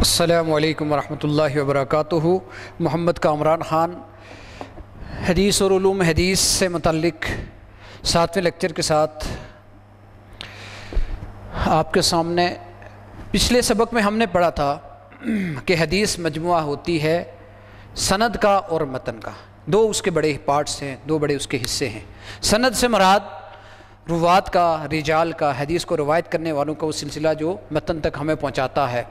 السلام علیکم ورحمۃ اللہ وبرکاتہ۔ محمد کامران خان حدیث اور علوم حدیث سے متعلق 7ویں لیکچر کے ساتھ آپ کے سامنے پچھلے سبق میں ہم نے پڑھا تھا کہ حدیث مجموعہ ہوتی ہے سند کا اور متن کا۔ دو اس کے بڑے پارٹس ہیں، دو بڑے اس کے حصے ہیں۔ سند سے مراد روات کا، رجال کا، حدیث کو روایت کرنے والوں کا وہ سلسلہ جو متن تک ہمیں پہنچاتا ہے،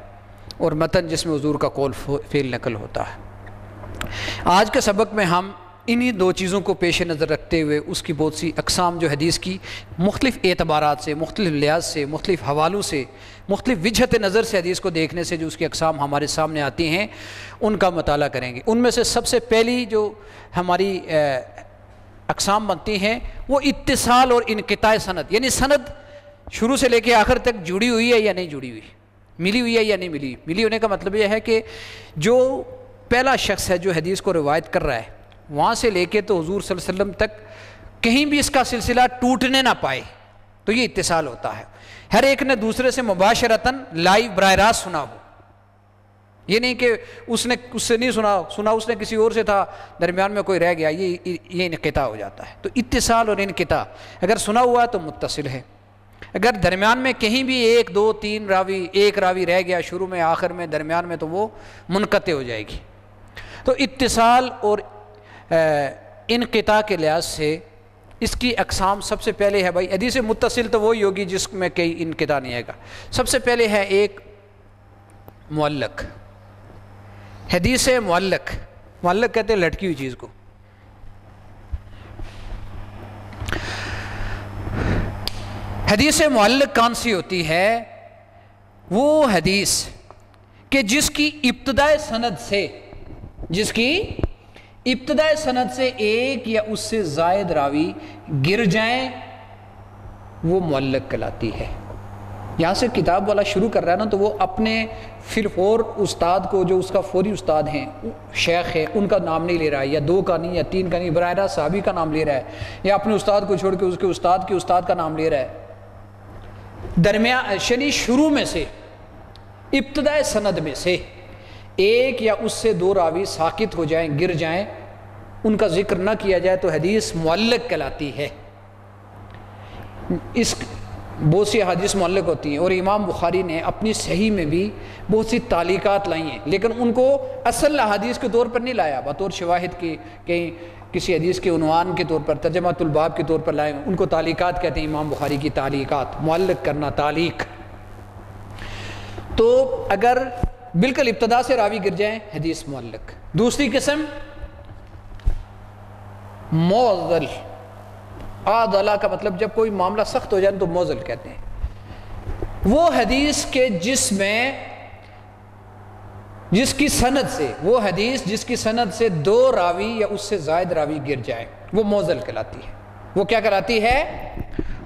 اور متن جس میں حضور کا قول فعل نقل ہوتا ہے۔ آج کے سبق میں ہم انہی دو چیزوں کو پیش نظر رکھتے ہوئے اس کی بہت سی اقسام جو حدیث کی مختلف اعتبارات سے، مختلف لحاظ سے، مختلف حوالوں سے، مختلف وجہت نظر سے حدیث کو دیکھنے سے جو اس کی اقسام ہمارے سامنے آتی ہیں ان کا مطالعہ کریں گے۔ ان میں سے سب سے پہلی جو ہماری اقسام بنتی ہیں وہ اتصال اور انقطاع سند، یعنی سند شروع سے لے کے آخر تک جڑی ہوئی ہے یا نہیں جڑی ہوئی، ملی ہوئی ہے یا نہیں ملی۔ ملی ہونے کا مطلب یہ ہے کہ جو پہلا شخص ہے جو حدیث کو روایت کر رہا ہے وہاں سے لے کے تو حضور صلی اللہ علیہ وسلم تک کہیں بھی اس کا سلسلہ ٹوٹنے نہ پائے، تو یہ اتصال ہوتا ہے۔ ہر ایک نے دوسرے سے مباشرتاً لائیو براہ راست سنا ہو، یہ نہیں کہ اس نے اس سے نہیں سنا اس نے کسی اور سے تھا، درمیان میں کوئی رہ گیا، یہ انقطاع ہو جاتا ہے۔ تو اتصال اور انقطاع، اگر سنا ہوا تو متصل ہے، اگر درمیان میں کہیں بھی ایک دو تین راوی، ایک راوی رہ گیا شروع میں آخر میں درمیان میں، تو وہ منقطع ہو جائے گی۔ تو اتصال اور انقطاع کے لحاظ سے اس کی اقسام سب سے پہلے ہے بھائی حدیث متصل تو وہی ہوگی جس میں کئی انقطاع نہیں آئے گا۔ سب سے پہلے ہے ایک معلق، حدیث معلق۔ معلق کہتے ہیں لٹکی ہوئی چیز کو۔ حدیث معلق کون سی ہوتی ہے؟ وہ حدیث کہ جس کی ابتدائے سند سے ایک یا اس سے زائد راوی گر جائیں، وہ معلق کہلاتی ہے۔ یہاں سے کتاب والا شروع کر رہا ہے نا، تو وہ اپنے فی الفور استاد کو، جو اس کا فوری استاد ہیں، شیخ ہے، ان کا نام نہیں لے رہا ہے، یا دو کا نہیں یا تین کا نہیں، براہ راست صحابی کا نام لے رہا ہے، یا اپنے استاد کو چھوڑ کے اس کے استاد کا نام لے رہا ہے۔ درمیان شنی شروع میں سے، ابتدائے سند میں سے ایک یا اس سے دو راوی ساقط ہو جائیں، گر جائیں، ان کا ذکر نہ کیا جائے تو حدیث معلق کہلاتی ہے۔ اس بہت سی حدیث معلق ہوتی ہیں، اور امام بخاری نے اپنی صحیح میں بھی بہت سی تعلیقات لائی ہیں، لیکن ان کو اصل حدیث کے طور پر نہیں لایا، بطور شواہد کی کہیں کسی حدیث کے عنوان کے طور پر، ترجمۃ الباب کے طور پر لائے، ان کو تعلیقات کہتے ہیں۔ امام بخاری کی تعلیقات، معلق کرنا، تعلیق۔ تو اگر بالکل ابتدا سے راوی گر جائیں، حدیث معلق۔ دوسری قسم معضل۔ عاضلہ کا مطلب جب کوئی معاملہ سخت ہو جائے تو معضل کہتے ہیں۔ وہ حدیث کے جس کی سند سے دو راوی یا اس سے زائد راوی گر جائے، وہ معضل کہلاتی ہے۔ وہ کیا کہلاتی ہے؟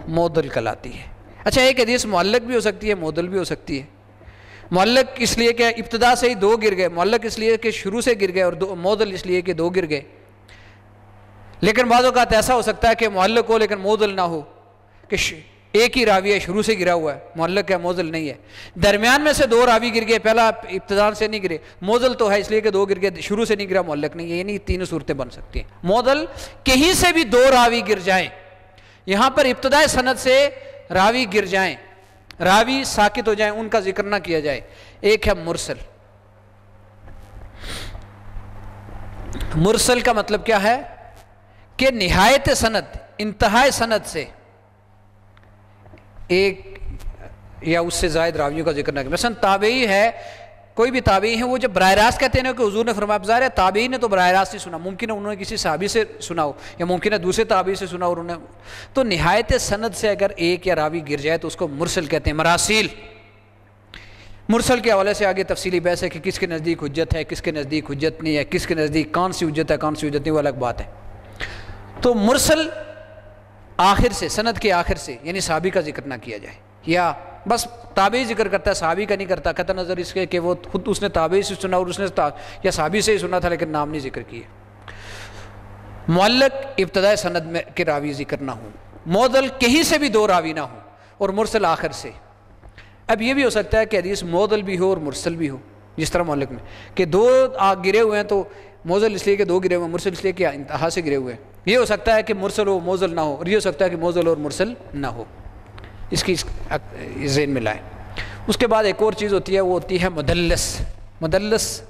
معضل کہلاتی ہے۔ اچھا، ایک حدیث معلق بھی ہو سکتی ہے، معضل بھی ہو سکتی ہے۔ معلق اس لیے کہ ابتدا سے ہی دو گر گئے، معلق اس لیے کہ شروع سے گر گئے، اور معضل اس لیے کہ دو گر گئے۔ لیکن بعض اوقات ایسا ہو سکتا ہے کہ معلق ہو لیکن معضل نہ ہو، کہ ایک ہی راوی ہے شروع سے گرا ہوا ہے، معلق ہے، معضل نہیں ہے۔ درمیان میں سے دو راوی گر گئے، پہلا ابتدا سے نہیں گرے، معضل تو ہے اس لیے کہ دو گر گئے، شروع سے نہیں گرا، معلق نہیں ہے۔ یعنی تینوں صورتیں بن سکتی ہیں۔ معضل کہیں سے بھی دو راوی گر جائیں، یہاں پر ابتدائے سند سے راوی گر جائیں، راوی ساکت ہو جائیں، ان کا ذکر نہ کیا جائے۔ ایک ہے مرسل۔ مرسل کا مطلب کیا ہے؟ کہ نہایت سند، انتہائی سند سے ایک یا اس سے زائد راویوں کا ذکر نہ کیا۔ مثلا تابعی ہے، کوئی بھی تابعی ہے، وہ جب براہ راست کہتے ہیں کہ حضور نے فرمایا، ظاہر ہے تابعی نے تو براہ راست ہی سنا، ممکن ہے انہوں نے کسی صحابی سے سنا ہو، یا ممکن ہے دوسرے تابعی سے سنا ہو انہوں نے، تو نہایت سند سے اگر ایک یا راوی گر جائے تو اس کو مرسل کہتے ہیں۔ مراسیل، مرسل کے حوالے سے آگے تفصیلی بحث ہے کہ کس کے نزدیک حجت ہے، کس کے نزدیک حجت نہیں ہے، کس کے نزدیک کون سی حجت ہے، کون سی حجت نہیں، وہ الگ بات ہے۔ تو مرسل آخر سے، سند کے آخر سے، یعنی صحابی کا ذکر نہ کیا جائے، یا بس تابعی ذکر کرتا ہے، صحابی کا نہیں کرتا، قطع نظر اس کے کہ وہ خود اس نے تابعی سے سنا اور اس نے یا صحابی سے ہی سنا تھا لیکن نام نہیں ذکر کیے۔ معلق ابتدائے سند میں کے راوی ذکر نہ ہوں، معضل کہیں سے بھی دو راوی نہ ہوں، اور مرسل آخر سے۔ اب یہ بھی ہو سکتا ہے کہ حدیث معضل بھی ہو اور مرسل بھی ہو، جس طرح مولک میں کہ دو آگ گرے ہوئے ہیں تو موزل اس لیے کہ دو گرے ہوئے ہیں، مرسل اس لیے کہ انتہا سے گرے ہوئے ہیں. یہ ہو سکتا ہے کہ مرسل ہو موزل نہ ہو، اور یہ ہو سکتا ہے کہ موزل اور مرسل نہ ہو. اس کی ذہن میں لائیں. اس کے بعد ایک اور چیز ہوتی ہے، وہ ہوتی ہے مدلس. مدلس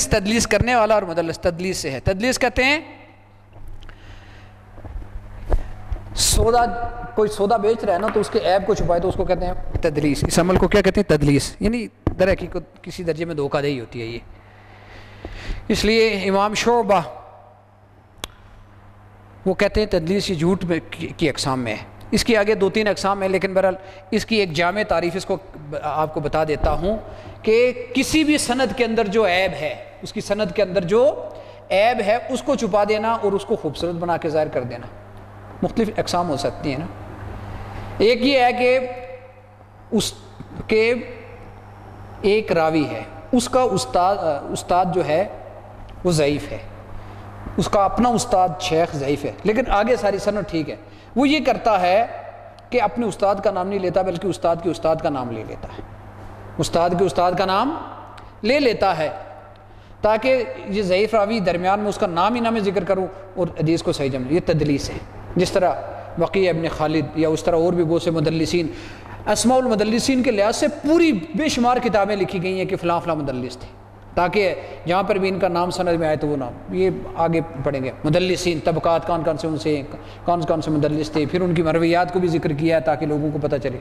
تدلیس کرنے والا، اور مدلس تدلیس سے ہے. تدلیس کہتے ہیں کوئی سودا بیچ رہا ہے نا تو اس کے عیب کو چھپائے تو اس کو کہتے ہیں تدلیس. اس عمل کو کیا کہتے ہیں؟ تدلیس. یعنی در حقیقت کسی درجے میں دھوکہ دہی ہوتی ہے یہ. اس لیے امام شعبہ وہ کہتے ہیں تدلیس یہ جھوٹ کی اقسام میں ہے. اس کی آگے 2-3 اقسام ہیں، لیکن بہرحال اس کی ایک جامع تعریف اس کو آپ کو بتا دیتا ہوں کہ کسی بھی سند کے اندر جو عیب ہے، اس کی سند کے اندر جو عیب ہے اس کو چھپا دینا اور اس کو خوبصورت بنا کے ظاہر کر دینا. مختلف اقسام ہو سکتی ہیں نا. ایک یہ ہے کہ اس کے ایک راوی ہے، اس کا استاد جو ہے وہ ضعیف ہے، اس کا اپنا استاد شیخ ضعیف ہے، لیکن آگے ساری سند ٹھیک ہے. وہ یہ کرتا ہے کہ اپنے استاد کا نام نہیں لیتا بلکہ استاد کے استاد کا نام لے لیتا ہے. استاد کے استاد کا نام لے لیتا ہے تاکہ یہ ضعیف راوی درمیان میں اس کا نام ہی نہ میں ذکر کروں اور حدیث کو صحیح جمع. یہ تدلیس ہے. جس طرح وقیع ابن خالد یا اس طرح اور بھی بہت سے مدلسین، اسماء المدلسین کے لحاظ سے پوری بے شمار کتابیں لکھی گئی ہیں کہ فلاں فلاں مدلس تھے، تاکہ جہاں پر بھی ان کا نام سند میں آئے تو وہ نام. یہ آگے پڑھیں گے مدلسین طبقات کون کون سے، ان سے کون سے مدلس تھے، پھر ان کی مرویات کو بھی ذکر کیا ہے تاکہ لوگوں کو پتہ چلے.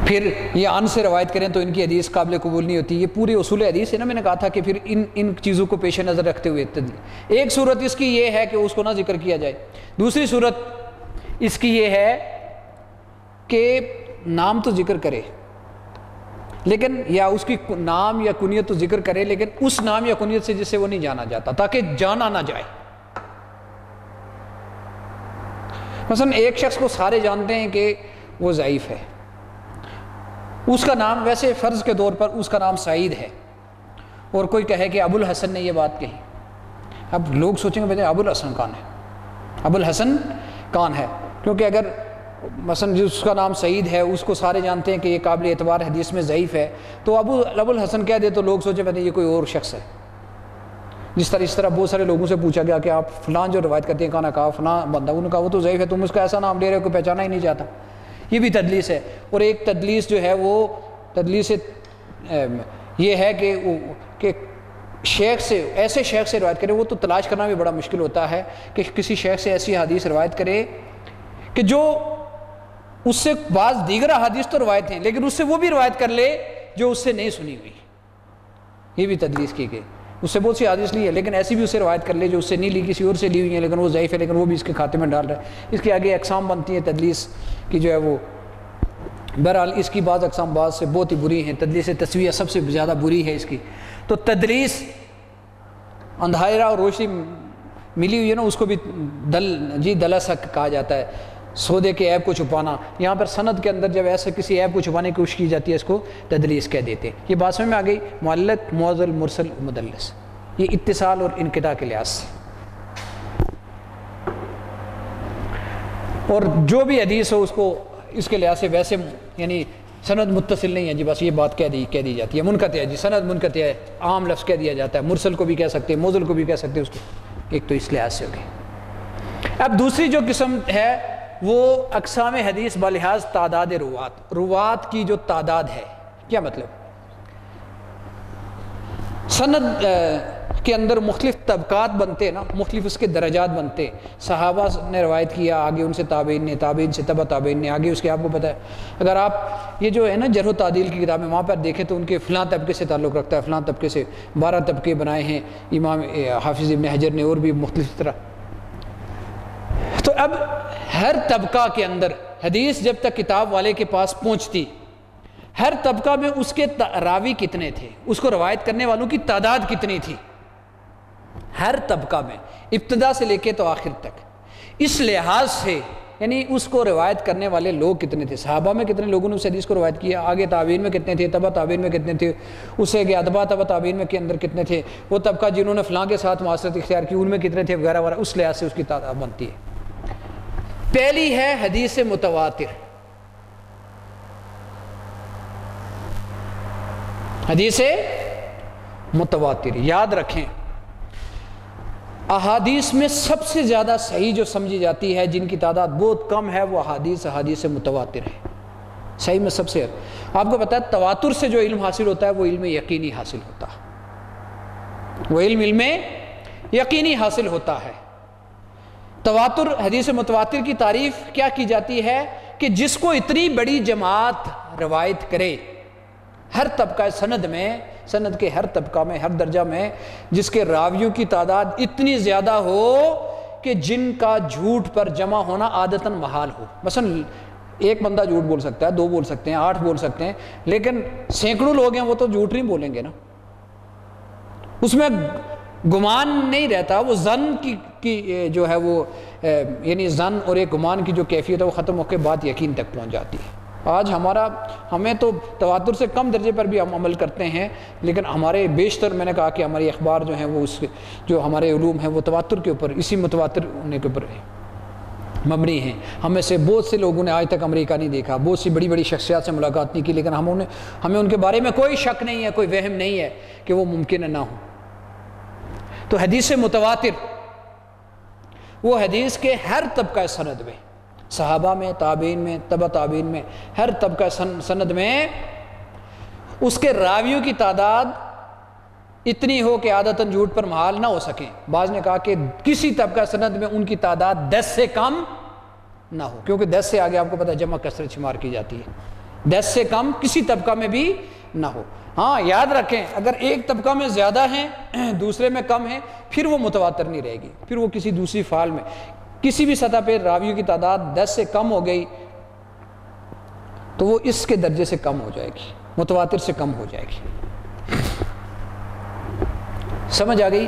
پھر یہ عن سے روایت کریں تو ان کی حدیث قابل قبول نہیں ہوتی. یہ پورے اصول حدیث ہے نا. میں نے کہا تھا کہ پھر ان چیزوں کو پیش نظر رکھتے ہوئے ایک صورت اس کی یہ ہے کہ اس کو نہ ذکر کیا جائے. دوسری صورت اس کی یہ ہے کہ نام تو ذکر کرے لیکن یا اس کی نام یا کنیت تو ذکر کرے لیکن اس نام یا کنیت سے جس سے وہ نہیں جانا جاتا، تاکہ جانا نہ جائے. مثلا ایک شخص کو سارے جانتے ہیں کہ وہ ضعیف ہے، اس کا نام ویسے فرض کے طور پر اس کا نام سعید ہے، اور کوئی کہے کہ ابو الحسن نے یہ بات کہی. اب لوگ سوچیں گے ابو الحسن کون ہے، ابو الحسن کون ہے؟ کیونکہ اگر مثلا جس کا نام سعید ہے اس کو سارے جانتے ہیں کہ یہ قابل اعتبار حدیث میں ضعیف ہے، تو ابو الحسن کہہ دے تو لوگ سوچیں یہ کوئی اور شخص ہے. اس طرح بہت سارے لوگوں سے پوچھا گیا کہ آپ فلاں جو روایت کرتے ہیں کہا فلاں بندہ، انہوں نے کہا وہ تو ضعیف ہے، تم اس کا ایسا نام لے رہے ہو کوئی پہچانا ہی نہیں چاہتا. یہ بھی تدلیس ہے. اور ایک تدلیس جو ہے وہ تدلیس یہ ہے کہ شیخ سے، ایسے شیخ سے روایت کرے. وہ تو تلاش کرنا بھی بڑا مشکل ہوتا ہے کہ کسی شیخ سے ایسی حدیث روایت کرے کہ جو اس سے بعض دیگر حدیث تو روایت ہیں لیکن اس سے وہ بھی روایت کر لے جو اس سے نہیں سنی ہوئی. یہ بھی تدلیس کی گئی. اس سے بہت سی حدیث لی ہے لیکن ایسی بھی اسے روایت کر لے جو اس سے نہیں لی، کسی اور سے لی ہوئی ہیں لیکن وہ ضعیف ہے لیکن وہ بھی اس کے کھاتے میں ڈال رہا ہے. اس کی آگے اقسام بنتی ہیں تدلیس کی جو ہے وہ. بہرحال اس کی بعض اقسام بعض سے بہت ہی بری ہیں. تدلیس تسویہ سب سے زیادہ بری ہے اس کی. تو تدلیس اندھیرا اور روشنی ملی ہوئی ہے نا، اس کو بھی دلسک کہا جاتا ہے، سودے کے عیب کو چھپانا. یہاں پر سند کے اندر جب ایسے کسی عیب کو چھپانے کی کوشش کی جاتی ہے اس کو تدلیس کہہ دیتے ہیں. یہ بات سمجھ میں آ گئی. معلق، معضل، مرسل، مدلس، یہ اتصال اور انقطاع کے لحاظ سے. اور جو بھی حدیث ہو اس کو اس کے لحاظ سے ویسے یعنی سند متصل نہیں ہے جی، بس یہ بات کہہ دی جاتی ہے. منقطع ہے جی، سند منقطع ہے، عام لفظ کہہ دیا جاتا ہے. مرسل کو بھی کہہ سکتے ہیں، معضل کو بھی کہہ سکتے ہیں. اس کو ایک تو اس لحاظ سے ہوگی. اب دوسری جو قسم ہے وہ اقسام حدیث بلحاظ تعداد روات کی جو تعداد ہے. کیا مطلب؟ سند کے اندر مختلف طبقات بنتے نا، مختلف اس کے درجات بنتے. صحابہ نے روایت کیا، آگے ان سے تابعین نے، تابعین سے تبع تابعین نے، آگے اس کے آپ کو پتہ ہے. اگر آپ یہ جو ہے نا جرح و تعدیل کی کتابیں وہاں پر دیکھیں تو ان کے فلاں طبقے سے تعلق رکھتا ہے، فلاں طبقے سے. 12 طبقے بنائے ہیں امام حافظ ابن حجر نے اور بھی مختلف طرح. تو اب ہر طبقہ کے اندر حدیث جب تک کتاب والے کے پاس پہنچتی، ہر طبقہ میں اس کے راوی کتنے تھے، اس کو روایت کرنے والوں کی تعداد کتنی تھی، ہر طبقہ میں ابتدا سے لے کے تو آخر تک. اس لحاظ سے یعنی اس کو روایت کرنے والے لوگ کتنے تھے. صحابہ میں کتنے لوگوں نے اس حدیث کو روایت کیا، آگے تابعین میں کتنے تھے، تبع تابعین میں کتنے تھے، اس سے آگے اتباع تبع تابعین میں کے اندر کتنے تھے، وہ طبقہ جنہوں نے فلاں کے ساتھ معاصرت اختیار کی ان میں کتنے تھے، وغیرہ وغیرہ. اس لحاظ سے اس کی تعداد بنتی ہے. پہلی ہے حدیث متواتر. حدیث متواتر یاد رکھیں، احادیث میں سب سے زیادہ صحیح جو سمجھی جاتی ہے، جن کی تعداد بہت کم ہے، وہ احادیث متواتر ہے۔ صحیح میں سب سے، آپ کو پتہ ہے تواتر سے جو علم حاصل ہوتا ہے وہ علم یقینی حاصل ہوتا ہے، وہ علم یقینی حاصل ہوتا ہے۔ تواتر، حدیث متواتر کی تعریف کیا کی جاتی ہے کہ جس کو اتنی بڑی جماعت روایت کرے، ہر طبقہ سند میں، سند کے ہر طبقہ میں، ہر درجہ میں، جس کے راویوں کی تعداد اتنی زیادہ ہو کہ جن کا جھوٹ پر جمع ہونا عادتاً محال ہو۔ مثلا ایک بندہ جھوٹ بول سکتا ہے، 2 بول سکتے ہیں، 8 بول سکتے ہیں، لیکن سینکڑوں لوگ ہیں وہ تو جھوٹ نہیں بولیں گے نا، اس میں گمان نہیں رہتا، وہ ظن کی جو ہے وہ یعنی ظن اور ایک گمان کی جو کیفیت ہے وہ ختم ہو کے بعد یقین تک پہنچ جاتی ہے۔ آج ہمیں تو تواتر سے کم درجے پر بھی ہم عمل کرتے ہیں، لیکن ہمارے بیشتر، میں نے کہا کہ ہماری اخبار جو ہیں وہ جو ہمارے علوم ہیں وہ تواتر کے اوپر، اسی متواتر ہونے کے اوپر مبنی ہیں۔ ہمیں سے بہت سے لوگوں نے آج تک امریکہ نہیں دیکھا، بہت سی بڑی بڑی شخصیات سے ملاقات نہیں کی، لیکن ہمیں ان کے بارے میں کوئی شک نہیں ہے، کوئی وہم نہیں ہے کہ وہ ممکن نہ ہو۔ تو حدیث متواتر وہ حدیث کے ہر طبقہ سند میں، صحابہ میں، تابعین میں، تبع تابعین میں، ہر طبقہ سند میں اس کے راویوں کی تعداد اتنی ہو کہ عادتاً جھوٹ پر محال نہ ہو سکیں۔ بعض نے کہا کہ کسی طبقہ سند میں ان کی تعداد 10 سے کم نہ ہو، کیونکہ 10 سے آگے آپ کو پتہ ہے جمع کثرت شمار کی جاتی ہے، 10 سے کم کسی طبقہ میں بھی نہ ہو۔ ہاں یاد رکھیں، اگر ایک طبقہ میں زیادہ ہیں دوسرے میں کم ہیں، پھر وہ متواتر نہیں رہے گی، پھر وہ کسی دوسری فعال میں، کسی بھی سطح پہ راویوں کی تعداد 10 سے کم ہو گئی تو وہ اس کے درجے سے کم ہو جائے گی، متواتر سے کم ہو جائے گی۔ سمجھ آ گئی؟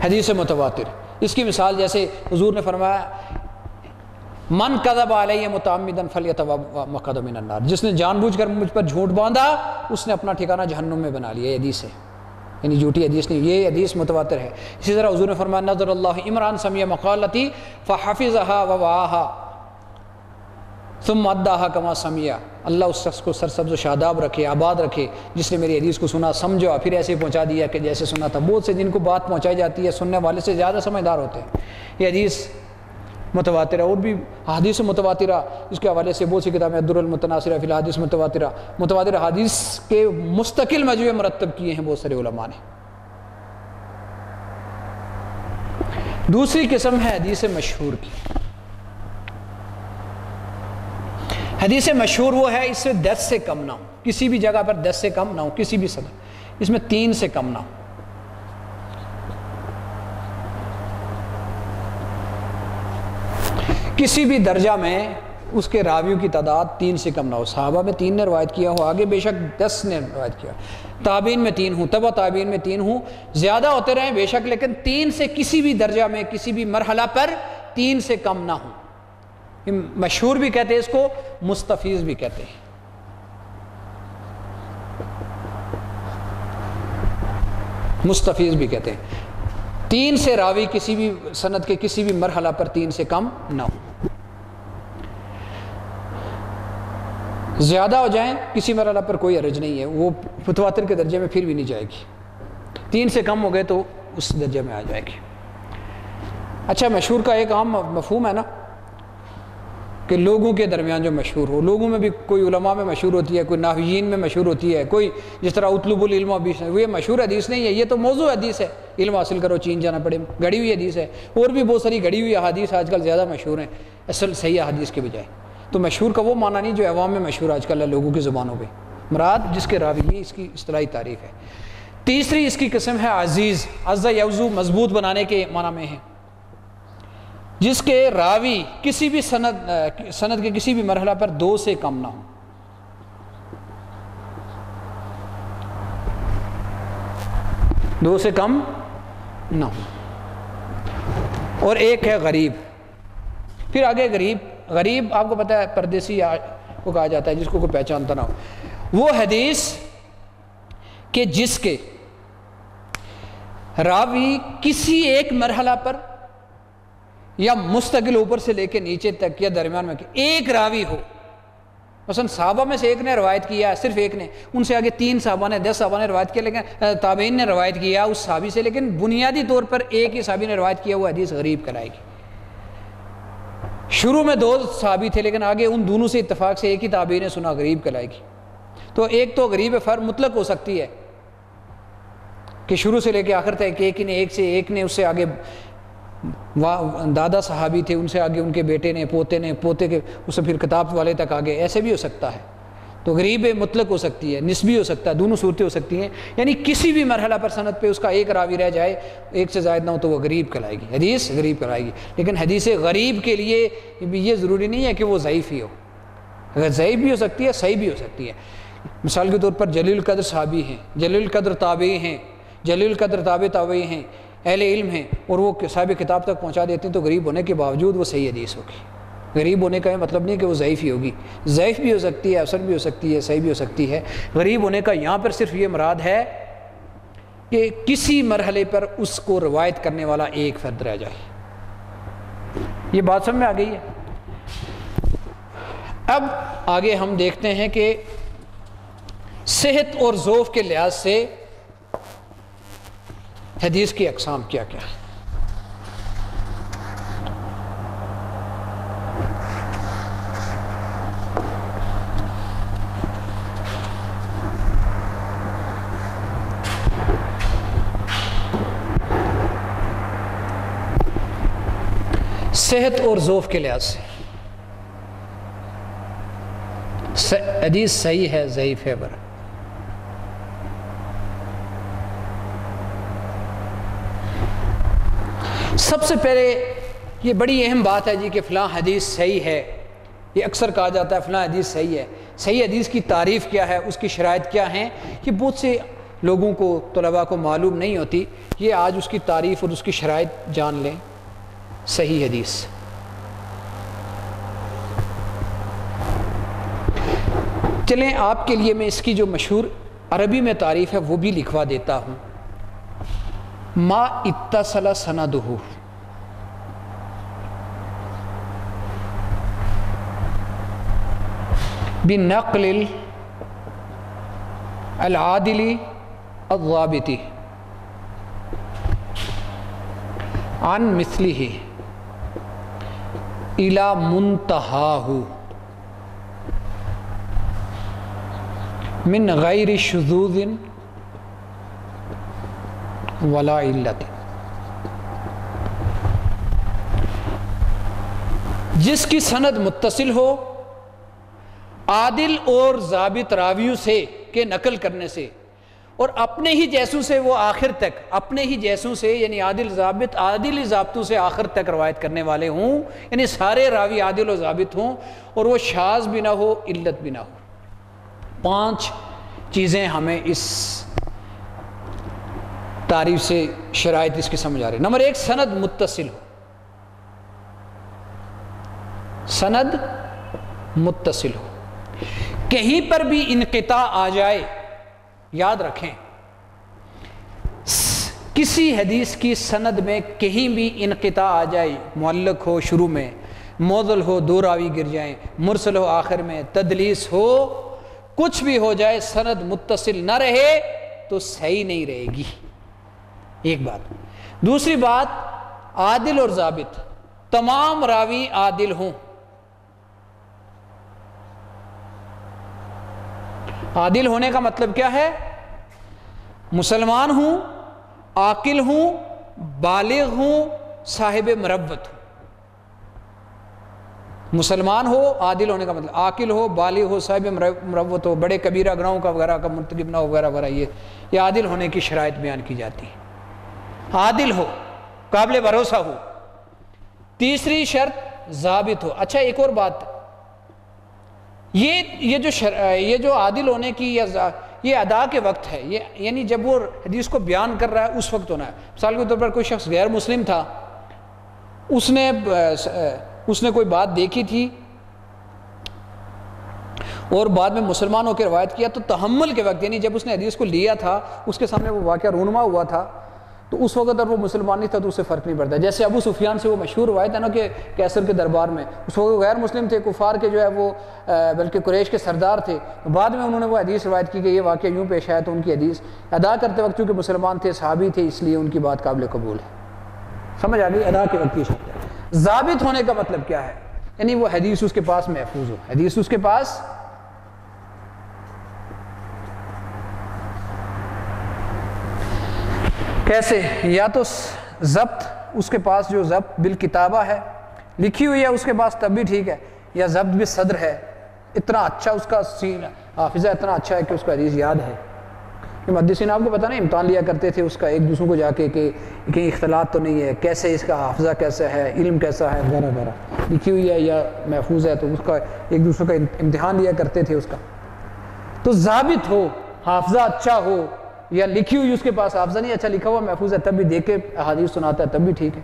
حدیث متواتر، اس کی مثال جیسے حضور نے فرمایا من کذب علی متعمدا فلیتبوأ مقعدہ من النار، جس نے جان بوجھ کر مجھ پر جھوٹ باندھا اس نے اپنا ٹھکانہ جہنم میں بنا لیا۔ یہ حدیث ہے، یعنی جھوٹی حدیث نہیں، یہ حدیث متواتر ہے۔ اسی طرح حضور نے فرمایا نظر اللہ عمران سمع مقالتی فحفظها ووعاها ثم اداها كما سمع، اللہ اس شخص کو سرسبز و شاداب رکھے، آباد رکھے جس نے میری حدیث کو سنا، سمجھا، پھر ایسے پہنچا دیا کہ جیسے سنا تھا۔ بہت سے جن کو بات پہنچائی جاتی ہے سننے والے سے زیادہ سمجھدار ہوتے ہیں۔ یہ حدیث متواترہ، اور بھی حدیث متواترہ اس کے حوالے سے بہت سی کتابیں، الدر المتناثرہ فی الحدیث متواترہ، متواتر حدیث کے مستقل مجموعے مرتب کیے ہیں بہت سارے علماء نے۔ دوسری قسم ہے حدیث مشہور کی۔ حدیث مشہور وہ ہے اس سے 10 سے کم نہ ہو، کسی بھی جگہ پر 10 سے کم نہ ہو، کسی بھی سند، اس میں 3 سے کم نہ ہو۔ کسی بھی درجہ میں اس کے راویوں کی تعداد 3 سے کم نہ ہو۔ صحابہ میں 3 نے روایت کیا ہو، آگے بے شک 10 نے روایت کیا، تابعین میں 3 ہوں، تبع تابعین میں 3 ہوں، زیادہ ہوتے رہیں بے شک، لیکن 3 سے کسی بھی درجہ میں، کسی بھی مرحلہ پر 3 سے کم نہ ہوں۔ مشہور بھی کہتے ہیں اس کو، مستفیض بھی کہتے ہیں۔ مستفیض بھی کہتے ہیں 3 سے راوی کسی بھی سند کے کسی بھی مرحلہ پر 3 سے کم نہ ہو، زیادہ ہو جائیں کسی مرحلہ پر کوئی حرج نہیں ہے، وہ متواتر کے درجے میں پھر بھی نہیں جائے گی، 3 سے کم ہو گئے تو اس درجے میں آ جائے گی۔ اچھا، مشہور کا ایک عام مفہوم ہے نا کہ لوگوں کے درمیان جو مشہور ہو، لوگوں میں بھی کوئی علماء میں مشہور ہوتی ہے، کوئی نحویین میں مشہور ہوتی ہے، کوئی جس طرح اطلب العلم بھی، وہ یہ مشہور حدیث نہیں ہے، یہ تو موضوع حدیث ہے، علم حاصل کرو چین جانا پڑے، گھڑی ہوئی حدیث ہے۔ اور بھی بہت ساری گھڑی ہوئی احادیث آج کل زیادہ مشہور ہیں اصل صحیح حدیث کے بجائے۔ تو مشہور کا وہ معنی نہیں جو عوام میں مشہور آج کل ہے لوگوں کی زبانوں پہ، مراد جس کے راوی، یہ اس کی اصطلاحی تعریف ہے۔ تیسری اس کی قسم ہے عزیز، عز یعزو، مضبوط بنانے کے معنی میں ہے، جس کے راوی کسی بھی سند کے کسی بھی مرحلہ پر 2 سے کم نہ ہو۔ دو سے کم نہ ہو۔ اور ایک ہے غریب، پھر آگے غریب آپ کو پتہ ہے پردیسی کو کہا جاتا ہے، جس کو کوئی پہچانتا نہ ہو۔ وہ حدیث کہ جس کے راوی کسی ایک مرحلہ پر یا مستقل اوپر سے لے کے نیچے تک یا درمیان میں ایک راوی ہو، مثلا صحابہ میں سے ایک نے روایت کیا، صرف ایک نے، ان سے آگے 3 صحابہ نے 10 صحابہ نے روایت کیا، لیکن تابعین نے روایت کیا اس صحابی سے، لیکن بنیادی طور پر ایک ہی صحابی نے روایت کیا، وہ حدیث غریب کہلائے گی۔ شروع میں 2 صحابی تھے لیکن آگے ان دونوں سے اتفاق سے ایک ہی تابعی نے سنا، غریب کہلائے گی۔ تو ایک تو غریب فرد مطلق ہو سکتی ہے کہ شروع سے لے کے آخر تک ایک نے اس سے آگے دادا صحابی تھے، ان سے آگے ان کے بیٹے نے پوتے کے اس سے پھر کتاب والے تک آگے، ایسے بھی ہو سکتا ہے۔ تو غریب مطلق ہو سکتی ہے، نسبی ہو سکتا ہے، دونوں صورتیں ہو سکتی ہیں، یعنی کسی بھی مرحلہ پر سند پہ اس کا ایک راوی رہ جائے، ایک سے زائد نہ ہو تو وہ غریب کہلائے گی، حدیث غریب کہلائے گی۔ لیکن حدیث غریب کے لیے یہ ضروری نہیں ہے کہ وہ ضعیف ہی ہو، اگر ضعیف بھی ہو سکتی ہے، صحیح بھی ہو سکتی ہے۔ مثال کے طور پر جلیل القدر صحابی ہیں، جلیل القدر تابعی ہیں، جلیل القدر تابعی ہیں، اہل علم ہیں، اور وہ صاحب کتاب تک پہنچا دیتے ہیں، تو غریب ہونے کے باوجود وہ صحیح حدیث ہوگی۔ غریب ہونے کا یہ مطلب نہیں کہ وہ ضعیف ہی ہوگی، ضعیف بھی ہو سکتی ہے، حسن بھی ہو سکتی ہے، صحیح بھی ہو سکتی ہے۔ غریب ہونے کا یہاں پر صرف یہ مراد ہے کہ کسی مرحلے پر اس کو روایت کرنے والا ایک فرد رہ جائے۔ یہ بات سمجھ میں آ گئی ہے؟ اب آگے ہم دیکھتے ہیں کہ صحت اور ضعف کے لحاظ سے حدیث کی اقسام کیا کیا ہے۔ صحت اور ضعف کے لحاظ سے حدیث صحیح ہے، ضعیف ہے، برا سب سے پہلے یہ بڑی اہم بات ہے جی کہ فلاں حدیث صحیح ہے۔ یہ اکثر کہا جاتا ہے فلاں حدیث صحیح ہے۔ صحیح حدیث کی تعریف کیا ہے، اس کی شرائط کیا ہیں، یہ بہت سے لوگوں کو، طلباء کو معلوم نہیں ہوتی۔ یہ آج اس کی تعریف اور اس کی شرائط جان لیں۔ صحیح حدیث، چلیں آپ کے لیے میں اس کی جو مشہور عربی میں تعریف ہے وہ بھی لکھوا دیتا ہوں۔ ما اتصل سندہ بنقل العادل الضابط عن مثلہ الى منتہاہ من غیر شذوذ ولا علت، جس کی سند متصل ہو عادل اور ضابط راویوں سے کے نقل کرنے سے، اور اپنے ہی جیسوں سے وہ آخر تک، اپنے ہی جیسوں سے یعنی عادل ضابطوں سے آخر تک روایت کرنے والے ہوں، یعنی سارے راوی عادل و ضابط ہوں، اور وہ شاذ بھی نہ ہو، علت بھی نہ ہو۔ 5 چیزیں ہمیں اس تعریف سے شرائط اس کی سمجھ آ رہی ہے۔ نمبر 1، سند متصل ہو، سند متصل ہو، کہیں پر بھی انقطاع آ جائے، یاد رکھیں کسی حدیث کی سند میں کہیں بھی انقطاع آ جائے، معلق ہو شروع میں، معضل ہو 2 راوی گر جائیں، مرسل ہو آخر میں، تدلیس ہو، کچھ بھی ہو جائے، سند متصل نہ رہے تو صحیح نہیں رہے گی، ایک بات۔ دوسری بات، عادل اور ضابط، تمام راوی عادل ہوں۔ عادل ہونے کا مطلب کیا ہے؟ مسلمان ہوں، عاقل ہوں، بالغ ہوں، صاحب مروت ہوں۔ مسلمان ہو، عادل ہونے کا مطلب عاقل ہو، بالغ ہو، صاحب مروت ہو، بڑے کبیرہ گناہوں کا وغیرہ کا مرتکب نہ ہو وغیرہ وغیرہ، یہ عادل ہونے کی شرائط بیان کی جاتی ہے۔ عادل ہو، قابل بھروسہ ہو۔ تیسری شرط ضابط ہو۔ اچھا ایک اور بات، یہ جو عادل ہونے کی یہ ادا کے وقت ہے، یہ یعنی جب وہ حدیث کو بیان کر رہا ہے اس وقت ہونا ہے۔ مثال کے طور پر کوئی شخص غیر مسلم تھا، اس نے کوئی بات دیکھی تھی اور بعد میں مسلمان ہو کے روایت کیا، تو تحمل کے وقت یعنی جب اس نے حدیث کو لیا تھا، اس کے سامنے وہ واقعہ رونما ہوا تھا، تو اس وقت اگر وہ مسلمان نہیں تھا تو اسے فرق نہیں پڑتا. جیسے ابو سفیان سے وہ مشہور روایت ہے نا کہ کیسر کے دربار میں اس وقت غیر مسلم تھے, کفار کے جو ہے وہ بلکہ قریش کے سردار تھے, بعد میں انہوں نے وہ حدیث روایت کی کہ یہ واقعہ یوں پیش آیا, تو ان کی حدیث ادا کرتے وقت چونکہ مسلمان تھے, صحابی تھے, اس لیے ان کی بات قابل قبول ہے. سمجھ آ گئی؟ ادا کے وقت کی شرط ہے. ضابط ہونے کا مطلب کیا ہے؟ یعنی وہ حدیث اس کے پاس محفوظ ہو, حدیث اس کے پاس کیسے, یا تو ضبط اس کے پاس جو ضبط بالکتابہ ہے, لکھی ہوئی ہے اس کے پاس تب بھی ٹھیک ہے, یا ضبط بالصدر ہے, اتنا اچھا اس کا سین حافظہ اتنا اچھا ہے کہ اس کا حدیث یاد ہے. یہ محدثین آپ کو پتہ نہیں امتحان لیا کرتے تھے اس کا ایک دوسروں کو جا کے کہ کہیں اختلاط تو نہیں ہے, کیسے اس کا حافظہ کیسا ہے, علم کیسا ہے وغیرہ وغیرہ, لکھی ہوئی ہے یا محفوظ ہے, تو اس کا ایک دوسرے کا امتحان لیا کرتے تھے اس کا. تو ضابط ہو, حافظہ اچھا ہو, یا لکھی ہوئی اس کے پاس حافظہ نہیں اچھا لکھا ہوا محفوظ ہے تب بھی دیکھ کے احادیث سناتا ہے تب بھی ٹھیک ہے,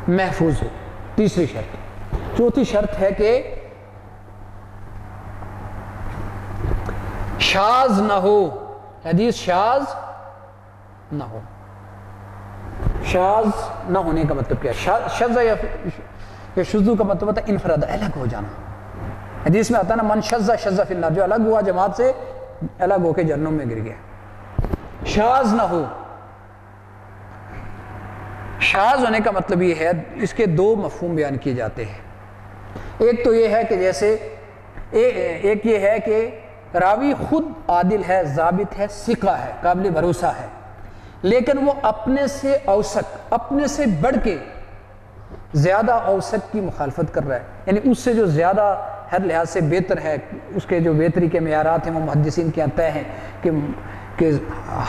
محفوظ ہو. تیسری شرط. چوتھی شرط ہے کہ شاذ نہ ہو, حدیث شاذ نہ ہو. شاذ نہ ہونے کا مطلب کیا ہے؟ شذ یا شذو کا مطلب ہوتا ہے انفراد, الگ ہو جانا. حدیث میں آتا ہے نا من شذ شذ فی النار, جو الگ ہوا جماعت سے الگ ہو کے جہنم میں گر گیا. شاذ نہ ہو. شاذ ہونے کا مطلب یہ ہے, اس کے دو مفہوم بیان کیے جاتے ہیں. ایک تو یہ ہے کہ جیسے ایک یہ ہے کہ راوی خود عادل ہے, ضابط ہے, ثقہ ہے, قابل بھروسہ ہے, لیکن وہ اپنے سے اوثق, اپنے سے بڑھ کے زیادہ اوثق کی مخالفت کر رہا ہے, یعنی اس سے جو زیادہ ہر لحاظ سے بہتر ہے, اس کے جو بہتری کے معیارات ہیں وہ محدثین کے یہاں طے ہیں کہ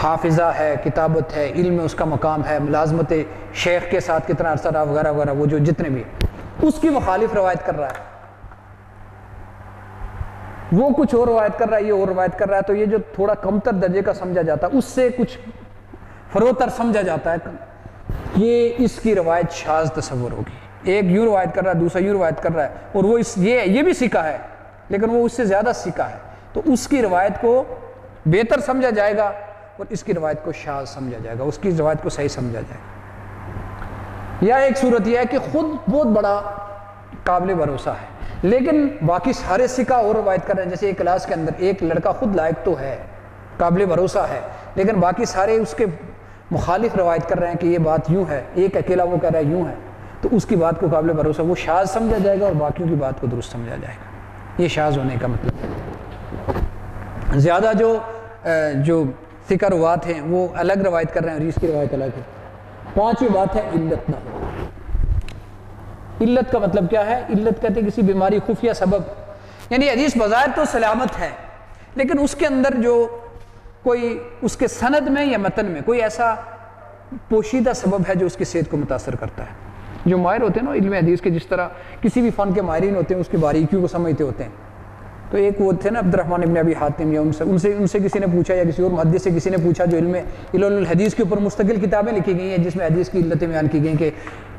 حافظہ ہے, کتابت ہے, علم میں اس کا مقام ہے, ملازمت شیخ کے ساتھ کتنا عرصہ رہا وغیرہ وغیرہ, وہ جو جتنے بھی اس کی مخالف روایت کر رہا ہے, وہ کچھ اور روایت کر رہا ہے, یہ اور روایت کر رہا ہے, تو یہ جو تھوڑا کمتر درجے کا سمجھا جاتا ہے اس سے کچھ فروتر سمجھا جاتا ہے, یہ اس کی روایت شاذ تصور ہوگی. ایک یوں روایت کر رہا ہے, دوسرا یوں روایت کر رہا ہے, اور وہ یہ بھی سیکھا ہے لیکن وہ اس سے زیادہ سیکھا ہے, تو اس کی روایت کو بہتر سمجھا جائے گا اور اس کی روایت کو شاذ سمجھا جائے گا, اس کی روایت کو صحیح سمجھا جائے گا. یا ایک صورت یہ ہے کہ خود بہت بڑا قابل بھروسہ ہے لیکن باقی سارے سکہ اور روایت کر رہے ہیں. جیسے ایک کلاس کے اندر ایک لڑکا خود لائق تو ہے, قابل بھروسہ ہے, لیکن باقی سارے اس کے مخالف روایت کر رہے ہیں کہ یہ بات یوں ہے, ایک اکیلا وہ کہہ رہا ہے یوں ہے, تو اس کی بات کو قابل بھروسہ وہ شاذ سمجھا جائے گا اور باقیوں کی بات کو درست سمجھا جائے گا. یہ شاذ ہونے کا مطلب ہے. زیادہ جو ثقہ روات ہیں وہ الگ روایت کر رہے ہیں اور اس کی روایت الگ ہے. پانچویں بات ہے علت نہ ہو. علت کا مطلب کیا ہے؟ علت کہتے ہیں کسی بیماری, خفیہ سبب, یعنی حدیث بظاہر تو سلامت ہے لیکن اس کے اندر جو کوئی اس کے سند میں یا متن میں کوئی ایسا پوشیدہ سبب ہے جو اس کی صحت کو متاثر کرتا ہے. جو ماہر ہوتے ہیں نا علم حدیث کے, جس طرح کسی بھی فن کے ماہرین ہوتے ہیں اس کی باریکیوں کو سمجھتے ہوتے ہیں, تو ایک وہ تھے نا عبد الرحمن ابن ابی حاتم, یا ان سے کسی نے پوچھا, یا کسی اور محدث سے کسی نے پوچھا جو علم الحدیث کے اوپر مستقل کتابیں لکھی گئی ہیں جس میں حدیث کی علتیں بیان کی گئیں کہ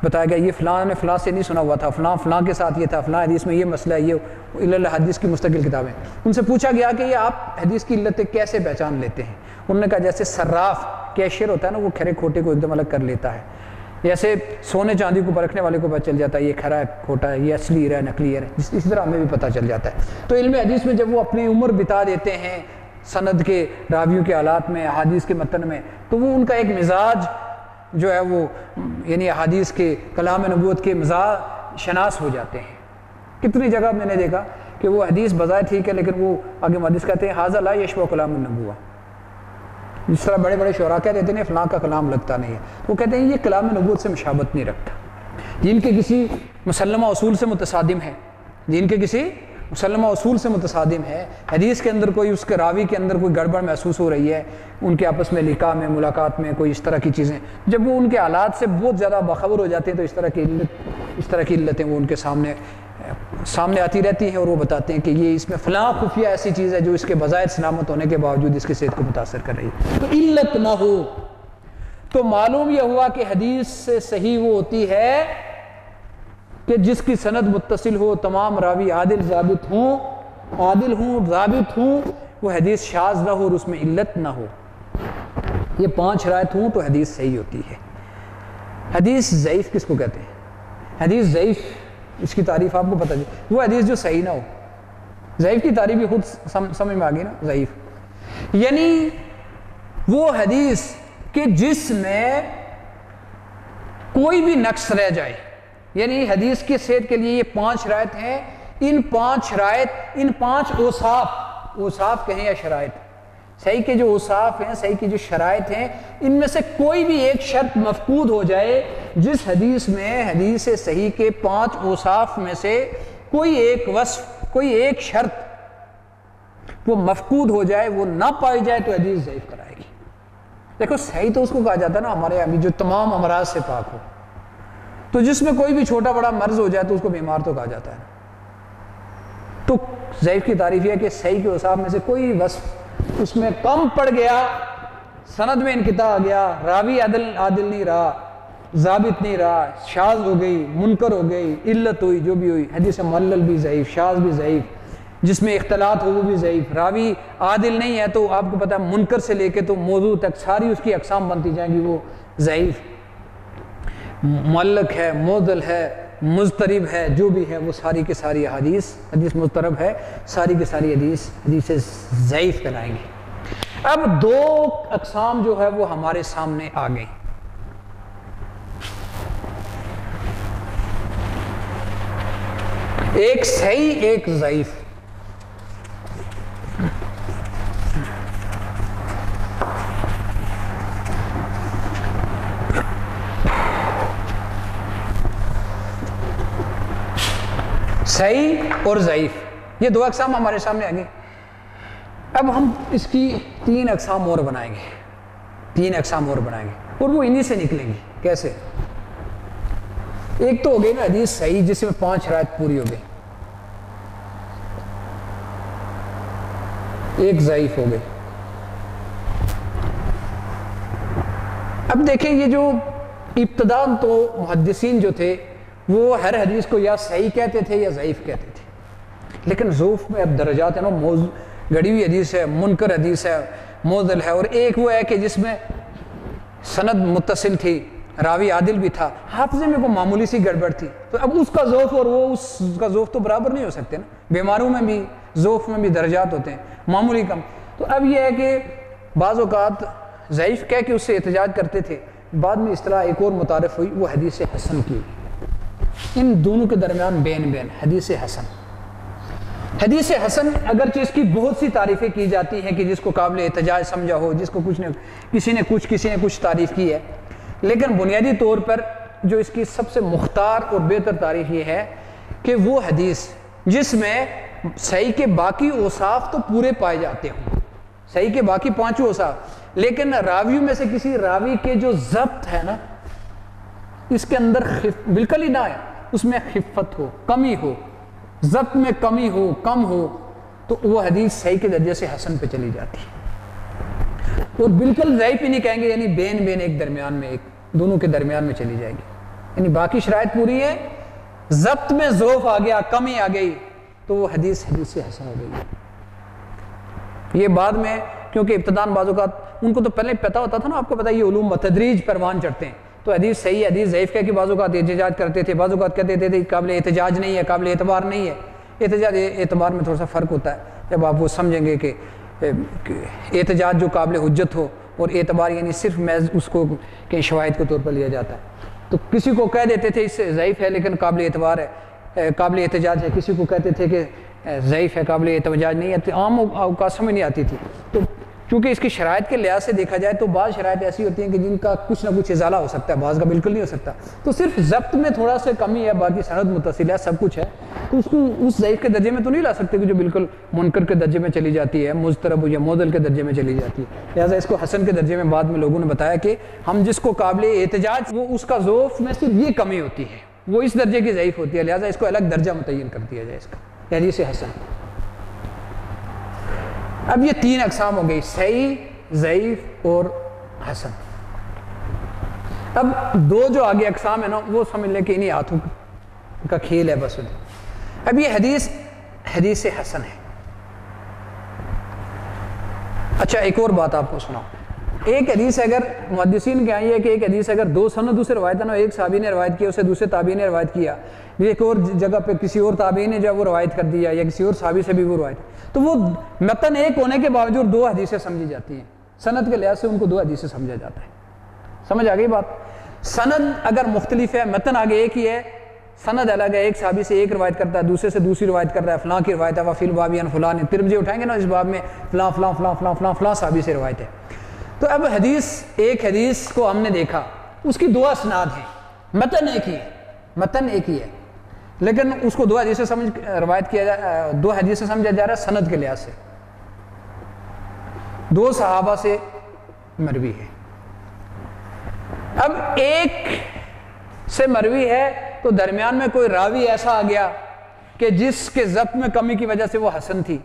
بتایا گیا یہ فلاں نے فلاں سے نہیں سنا ہوا تھا, فلاں کے ساتھ یہ تھا, فلاں حدیث میں یہ مسئلہ ہے, یہ الحدیث کی مستقل کتابیں. ان سے پوچھا گیا کہ یہ آپ حدیث کی علتیں کیسے پہچان لیتے ہیں؟ انہوں نے کہا جیسے صراف کیشیئر ہوتا ہے نا, وہ کھرے کھوٹے کو ایک دم الگ کر لیتا ہے, جیسے سونے چاندی کو پرکھنے والے کو پتہ چل جاتا ہے یہ کھرا ہے کھوٹا ہے, یہ اصلی ہے نقلی ہے, اسی طرح ہمیں بھی پتہ چل جاتا ہے. تو علم حدیث میں جب وہ اپنی عمر بتا دیتے ہیں سند کے راویوں کے حالات میں, احادیث کے متن میں, تو وہ ان کا ایک مزاج جو ہے وہ یعنی احادیث کے کلام نبوت کے مزاج شناس ہو جاتے ہیں. کتنی جگہ میں نے دیکھا کہ وہ حدیث بظاہر ٹھیک ہے لیکن وہ آگے محدث کہتے ہیں ھذا لا یشبہ کلام النبوہ, جس طرح بڑے بڑے شعراء کہہ دیتے ہیں فلاں کا کلام لگتا نہیں ہے, وہ کہتے ہیں یہ کلام نبوت سے مشابہت نہیں رکھتا, جن کے کسی مسلمہ اصول سے متصادم ہے, جن کے کسی مسلمہ اصول سے متصادم ہے. حدیث کے اندر کوئی اس کے راوی کے اندر کوئی گڑبڑ محسوس ہو رہی ہے, ان کے آپس میں لقاء میں ملاقات میں کوئی اس طرح کی چیزیں, جب وہ ان کے حالات سے بہت زیادہ باخبر ہو جاتے ہیں تو اس طرح کی علتیں وہ ان کے سامنے آتی رہتی ہیں اور وہ بتاتے ہیں کہ یہ اس میں فلاں خفیہ ایسی چیز ہے جو اس کے بظاہر سلامت ہونے کے باوجود اس کی صحت کو متاثر کر رہی ہے. تو علت نہ ہو تو معلوم یہ ہوا کہ حدیث سے صحیح وہ ہوتی ہے کہ جس کی سند متصل ہو, تمام راوی عادل ضابط ہوں, ضابط ہوں, وہ حدیث شاذ نہ ہو اور اس میں علت نہ ہو. یہ 5 شرائط ہوں تو حدیث صحیح ہوتی ہے۔ حدیث ضعیف کس کو کہتے ہیں؟ حدیث ضعیف اس کی تعریف آپ کو پتہ ہے، وہ حدیث جو صحیح نہ ہو۔ ضعیف کی تعریف بھی خود سمجھ میں آ گئی نا، ضعیف یعنی وہ حدیث کہ جس میں کوئی بھی نقص رہ جائے، یعنی حدیث کی صحت کے لیے یہ 5 شرائط ہیں، ان 5 شرائط، ان 5 اوصاف کہیں یا شرائط، صحیح کے جو اوصاف ہیں، صحیح کی جو شرائط ہیں، ان میں سے کوئی بھی ایک شرط مفقود ہو جائے، جس حدیث میں حدیث صحیح کے 5 اوصاف میں سے کوئی ایک وصف، کوئی ایک شرط وہ مفقود ہو جائے، وہ نہ پائی جائے تو حدیث ضعیف کرائے گی۔ دیکھو صحیح تو اس کو کہا جاتا ہے نا ہمارے ابھی جو تمام امراض سے پاک ہو، تو جس میں کوئی بھی چھوٹا بڑا مرض ہو جائے تو اس کو بیمار تو کہا جاتا ہے۔ تو ضعیف کی تعریف یہ ہے کہ صحیح کے اوصاف میں سے کوئی وصف اس میں کم پڑ گیا، سند میں انقطاع آ گیا، راوی عادل نہیں رہا، ضابط نہیں رہا، شاذ ہو گئی، منکر ہو گئی، علت ہوئی، جو بھی ہوئی، حدیث معلل بھی ضعیف، شاذ بھی ضعیف، جس میں اختلاط ہو وہ بھی ضعیف، راوی عادل نہیں ہے تو آپ کو پتہ ہے منکر سے لے کے تو موضوع تک ساری اس کی اقسام بنتی جائیں گی، وہ ضعیف، معلق ہے، معضل ہے، مضطرب ہے، جو بھی ہے وہ ساری کی ساری حدیث مضطرب ہے، ساری کی ساری حدیث ضعیف کہلائیں گی۔ اب 2 اقسام جو ہے وہ ہمارے سامنے آ گئی، ایک صحیح ایک ضعیف۔ صحیح اور ضعیف، یہ 2 اقسام ہمارے سامنے آ گئی۔ اب ہم اس کی 3 اقسام اور بنائیں گے، 3 اقسام اور بنائیں گے، اور وہ انہی سے نکلیں گی۔ کیسے؟ ایک تو ہو گئی نا حدیث صحیح جس میں 5 شرائط پوری ہو گئی، ایک ضعیف ہو گئی۔ اب دیکھیں یہ جو ابتداء تو محدثین جو تھے وہ ہر حدیث کو یا صحیح کہتے تھے یا ضعیف کہتے تھے، لیکن ذوف میں اب درجات ہیں نا، گڑی ہوئی حدیث ہے، منکر حدیث ہے، معضل ہے، اور ایک وہ ہے کہ جس میں سند متصل تھی، راوی عادل بھی تھا، حافظے میں کوئی معمولی سی گڑبڑ تھی، تو اب اس کا ذوف اور وہ اس کا ذوف تو برابر نہیں ہو سکتے نا، بیماروں میں بھی ذوف میں بھی درجات ہوتے ہیں، معمولی کم۔ تو اب یہ ہے کہ بعض اوقات ضعیف کہہ کے اس سے احتجاج کرتے تھے، بعد میں اصطلاح ایک اور متعارف ہوئی، وہ حدیث حسن کی۔ ان دونوں کے درمیان بین حدیث حسن۔ حدیث حسن اگرچہ اس کی بہت سی تعریفیں کی جاتی ہیں کہ جس کو قابل احتجاج سمجھا ہو، جس کو کسی نے کچھ تعریف کی ہے، لیکن بنیادی طور پر جو اس کی سب سے مختار اور بہتر تعریف یہ ہے کہ وہ حدیث جس میں صحیح کے باقی اوصاف تو پورے پائے جاتے ہوں، صحیح کے باقی 5 اوصاف، لیکن راویوں میں سے کسی راوی کے جو ضبط ہے نا، اس کے اندر بالکل ہی نہ ہے، اس میں خفت ہو، کمی ہو، ضبط میں کمی ہو، کم ہو، تو وہ حدیث صحیح کے درجے سے حسن پہ چلی جاتی ہے، اور بالکل ضعیف ہی نہیں کہیں گے، یعنی بین ایک درمیان میں، ایک دونوں کے درمیان میں چلی جائے گی، یعنی باقی شرائط پوری ہے، ضبط میں ضعف آ گیا، کمی آ گئی، تو وہ حدیث سے حسن ہو گئی۔ یہ بعد میں کیونکہ ابتداءً بعض اوقات ان کو تو پہلے پتہ ہوتا تھا نا، آپ کو پتہ ہے یہ علوم بتدریج پروان چڑھتے ہیں، تو حدیث صحیح حدیث ضعیف کہہ کے بعض اوقات احتجاج کرتے تھے، بعض اوقات کہتے تھے قابل احتجاج نہیں ہے، قابل اعتبار نہیں ہے۔ احتجاج اعتبار میں تھوڑا سا فرق ہوتا ہے، جب آپ وہ سمجھیں گے کہ احتجاج جو قابل حجت ہو، اور اعتبار یعنی صرف محض اس کو کہ شواہد کے طور پر لیا جاتا ہے، تو کسی کو کہہ دیتے تھے اس سے ضعیف ہے لیکن قابل اعتبار ہے، قابل احتجاج ہے، کسی کو کہتے تھے کہ ضعیف ہے، قابل احتجاج نہیں ہے، تو عام اوقات سمجھ نہیں آتی تھی۔ تو چونکہ اس کی شرائط کے لحاظ سے دیکھا جائے تو بعض شرائط ایسی ہوتی ہیں کہ جن کا کچھ نہ کچھ ازالہ ہو سکتا ہے، بعض کا بالکل نہیں ہو سکتا، تو صرف ضبط میں تھوڑا سا کمی ہے، باقی سند متصل ہے، سب کچھ ہے، تو اس کو اس ضعیف کے درجے میں تو نہیں لا سکتے کہ جو بالکل منکر کے درجے میں چلی جاتی ہے، مضطرب یا معضل کے درجے میں چلی جاتی ہے، لہٰذا اس کو حسن کے درجے میں بعد میں لوگوں نے بتایا کہ ہم جس کو قابل احتجاج، وہ اس کا ذوف میں صرف یہ کمی ہوتی ہے، وہ اس درجے کی ضعیف ہوتی ہے، لہٰذا اس کو الگ درجہ متعین کر دیا جائے اس کا، یعنی اسے حسن۔ اب یہ 3 اقسام ہو گئی، صحیح، ضعیف اور حسن۔ اب 2 جو آگے اقسام ہے نا، وہ سمجھ لیں کہ انہیں ہاتھوں کا کھیل ہے بس۔ اب یہ حدیث حسن ہے۔ اچھا ایک اور بات آپ کو سناؤ، ایک حدیث اگر محدثین کے آئی ہے کہ ایک حدیث اگر دو سندوں سے روایت ہے نا، ایک صحابی نے روایت کیا، اسے دوسرے تابعی نے روایت کیا، ایک اور جگہ پہ کسی اور تابعی نے جو وہ روایت کر دیا، یا کسی اور صحابی سے بھی وہ روایت، تو وہ متن ایک ہونے کے باوجود دو حدیثیں سمجھی جاتی ہیں، سند کے لحاظ سے ان کو دو حدیثیں سمجھا جاتا ہے۔ سمجھ آ گئی بات؟ سند اگر مختلف ہے، متن آگے ایک ہی ہے، سند الگ ہے، ایک صحابی سے ایک روایت کرتا ہے، دوسرے سے دوسری روایت کر رہا ہے، فلاں کی روایت ہے، وفی الباب عن فلان، ترمذی اٹھائیں گے نا اس باب میں فلاں فلاں فلاں فلاں فلاں فلاں صحابی سے روایت ہے۔ تو اب ایک حدیث کو ہم نے دیکھا، اس کی دو اسناد ہیں، متن ایک ہی ہے، متن ایک ہی ہے، لیکن اس کو دو حدیث سے روایت کیا جا، دو حدیث سے سمجھا جا رہا ہے سند کے لحاظ سے، دو صحابہ سے مروی ہے۔ اب ایک سے مروی ہے تو درمیان میں کوئی راوی ایسا آ گیا کہ جس کے ضبط میں کمی کی وجہ سے وہ حسن تھی،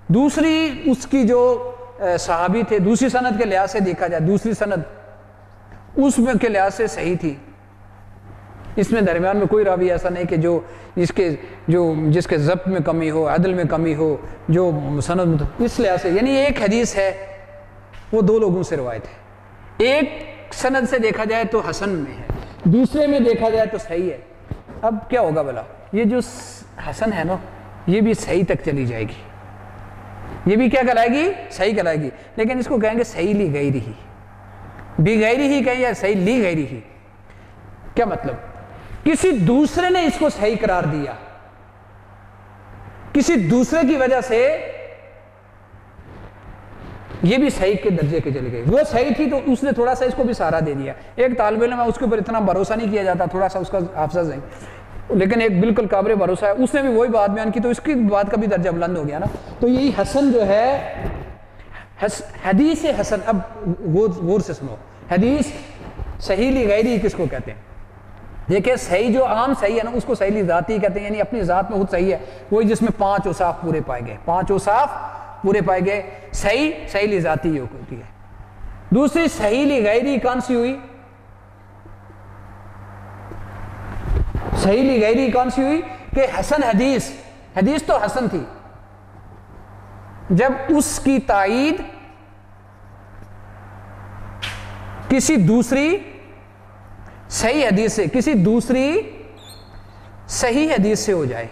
دوسری اس کی جو صحابی تھے دوسری سند کے لحاظ سے دیکھا جائے، دوسری سند اس میں کے لحاظ سے صحیح تھی، اس میں درمیان میں کوئی راوی ایسا نہیں کہ جس کے ضبط میں کمی ہو، عدل میں کمی ہو، جو سند اس لحاظ سے، یعنی ایک حدیث ہے وہ دو لوگوں سے روایت ہے، ایک سند سے دیکھا جائے تو حسن میں ہے، دوسرے میں دیکھا جائے تو صحیح ہے۔ اب کیا ہوگا بھلا؟ یہ جو حسن ہے نا یہ بھی صحیح تک چلی جائے گی، یہ بھی کیا کہلائے گی؟ صحیح کہلائے گی، لیکن اس کو کہیں گے صحیح لی غیری ہی، بی غیری ہی کہیں یا صحیح لی غیری ہی۔ کیا مطلب؟ کسی دوسرے نے اس کو صحیح قرار دیا، کسی دوسرے کی وجہ سے یہ بھی صحیح کے درجے کے چلی گئی، وہ صحیح تھی تو اس نے تھوڑا سا اس کو بھی سہارا دے دیا۔ ایک طالب علم ہے اس کے اوپر اتنا بھروسہ نہیں کیا جاتا، تھوڑا سا اس کا حافظہ ہے، لیکن ایک بالکل قابل بھروسہ ہے، اس نے بھی وہی بات بیان کی تو اس کی بات کا بھی درجہ بلند ہو گیا نا۔ تو یہی حسن جو ہے، حدیث حسن، اب غور سے سنو، حدیث صحیح لی غیری کس کو کہتے ہیں؟ دیکھیں صحیح جو عام صحیح ہے نا اس کو صحیح لی ذاتی کہتے ہیں، یعنی اپنی ذات میں خود صحیح ہے، وہی جس میں 5 اوصاف پورے پائے گئے، 5 اوصاف پورے پائے گئے، صحیح لی ذاتی یہ ہوتی ہے۔ دوسری صحیح لی غیری کون سی ہوئی؟ صحیح لی غیری کون سی ہوئی کہ حسن حدیث تو حسن تھی، جب اس کی تائید کسی دوسری صحیح حدیث سے، کسی دوسری صحیح حدیث سے ہو جائے،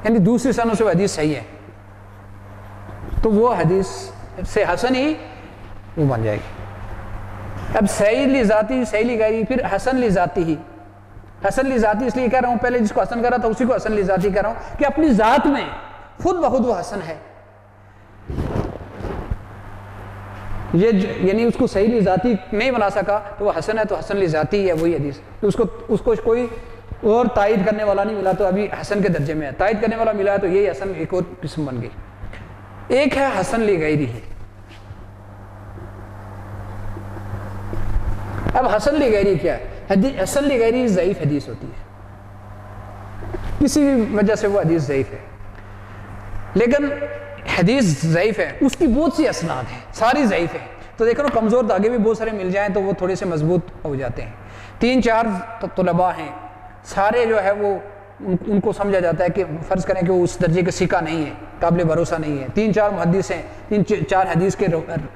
یعنی دوسری سند سے وہ حدیث صحیح ہے تو وہ حدیث سے حسن ہی وہ بن جائے گی۔ اب صحیح لی ذاتی، صحیح لی غیری، پھر حسن لی ذاتی ہی۔ حسن لی ذاتی اس لیے کہہ رہا ہوں، پہلے جس کو حسن کر رہا تھا اسی کو حسن لی ذاتی کہہ رہا ہوں کہ اپنی ذات میں خود بخود وہ حسن ہے، یہ یعنی اس کو صحیح لی ذاتی نہیں بنا سکا تو وہ حسن ہے، تو حسن لی ذاتی ہے وہی حدیث، اس کو کوئی اور تائید کرنے والا نہیں ملا تو ابھی حسن کے درجے میں ہے، تائید کرنے والا ملا تو یہی حسن ایک اور قسم بن گئی۔ ایک ہے حسن لی غیری ہے۔ اب حسن لی غیری کیا ہے؟ حسن لی غیری ضعیف حدیث ہوتی ہے، کسی بھی وجہ سے وہ حدیث ضعیف ہے، لیکن حدیث ضعیف ہے، اس کی بہت سی اسناد ہیں، ساری ضعیف ہیں، تو دیکھو کمزور دھاگے بھی بہت سارے مل جائیں تو وہ تھوڑے سے مضبوط ہو جاتے ہیں۔ 3-4 طلباء ہیں، سارے جو ہے وہ ان کو سمجھا جاتا ہے کہ فرض کریں کہ وہ اس درجے کے ثقہ نہیں ہے، قابل بھروسہ نہیں ہے، 3-4 محدث ہیں، 3-4 حدیث کے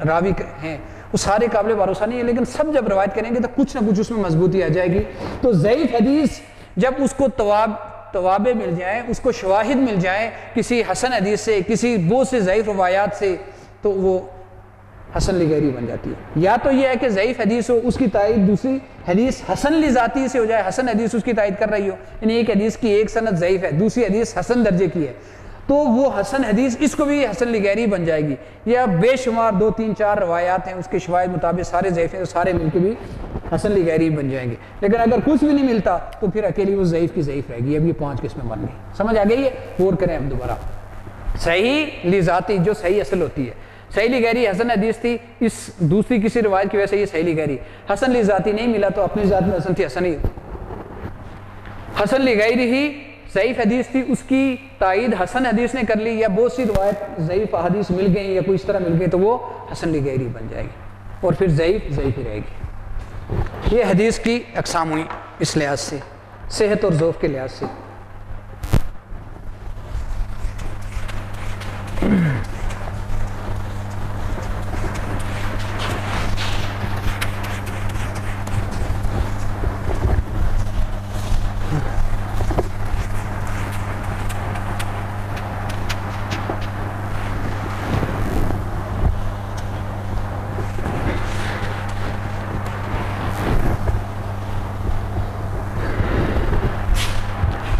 راوی ہیں، وہ سارے قابل بھروسہ نہیں ہے، لیکن سب جب روایت کریں گے تو کچھ نہ کچھ اس میں مضبوطی آ جائے گی۔ تو ضعیف حدیث جب اس کو توابع مل جائیں، اس کو شواہد مل جائیں کسی حسن حدیث سے، کسی بہت سے ضعیف روایات سے، تو وہ حسن لی غیری بن جاتی ہے۔ یا تو یہ ہے کہ ضعیف حدیث ہو، اس کی تائید دوسری حدیث حسن لی ذاتی سے ہو جائے، حسن حدیث اس کی تائید کر رہی ہو، یعنی ایک حدیث کی ایک سند ضعیف ہے، دوسری حدیث حسن درجے کی ہے، تو وہ حسن حدیث اس کو بھی حسن لی غیری بن جائے گی۔ یا بے شمار 2-3-4 روایات ہیں اس کے شواہد مطابق سارے ضعیف ہیں، سارے مل کے بھی حسن لی غیری بن جائیں گے۔ لیکن اگر کچھ بھی نہیں ملتا تو پھر اکیلی وہ ضعیف کی ضعیف رہے گی۔ اب یہ 5 قسمیں بن گئی، سمجھ آ گئی ہے؟ غور کریں اب دوبارہ۔ صحیح لی ذاتی جو صحیح اصل ہوتی ہے، صحیح لی غیری حسن حدیث تھی، اس دوسری کسی روایت کی وجہ سے یہ صحیح لی غیری، حسن لی ذاتی نہیں ملا تو اپنی ذات میں حسن تھی، حسن ہی، حسن لی غیری ہی ضعیف حدیث تھی، اس کی تائید حسن حدیث نے کر لی، یا بہت سی روایت ضعیف حدیث مل گئی یا کوئی اس طرح مل گئی تو وہ حسن لی غیری بن جائے گی، اور پھر ضعیف ہی رہے گی۔ یہ حدیث کی اقسام ہوئی اس لحاظ سے، صحت اور ضعف کے لحاظ سے۔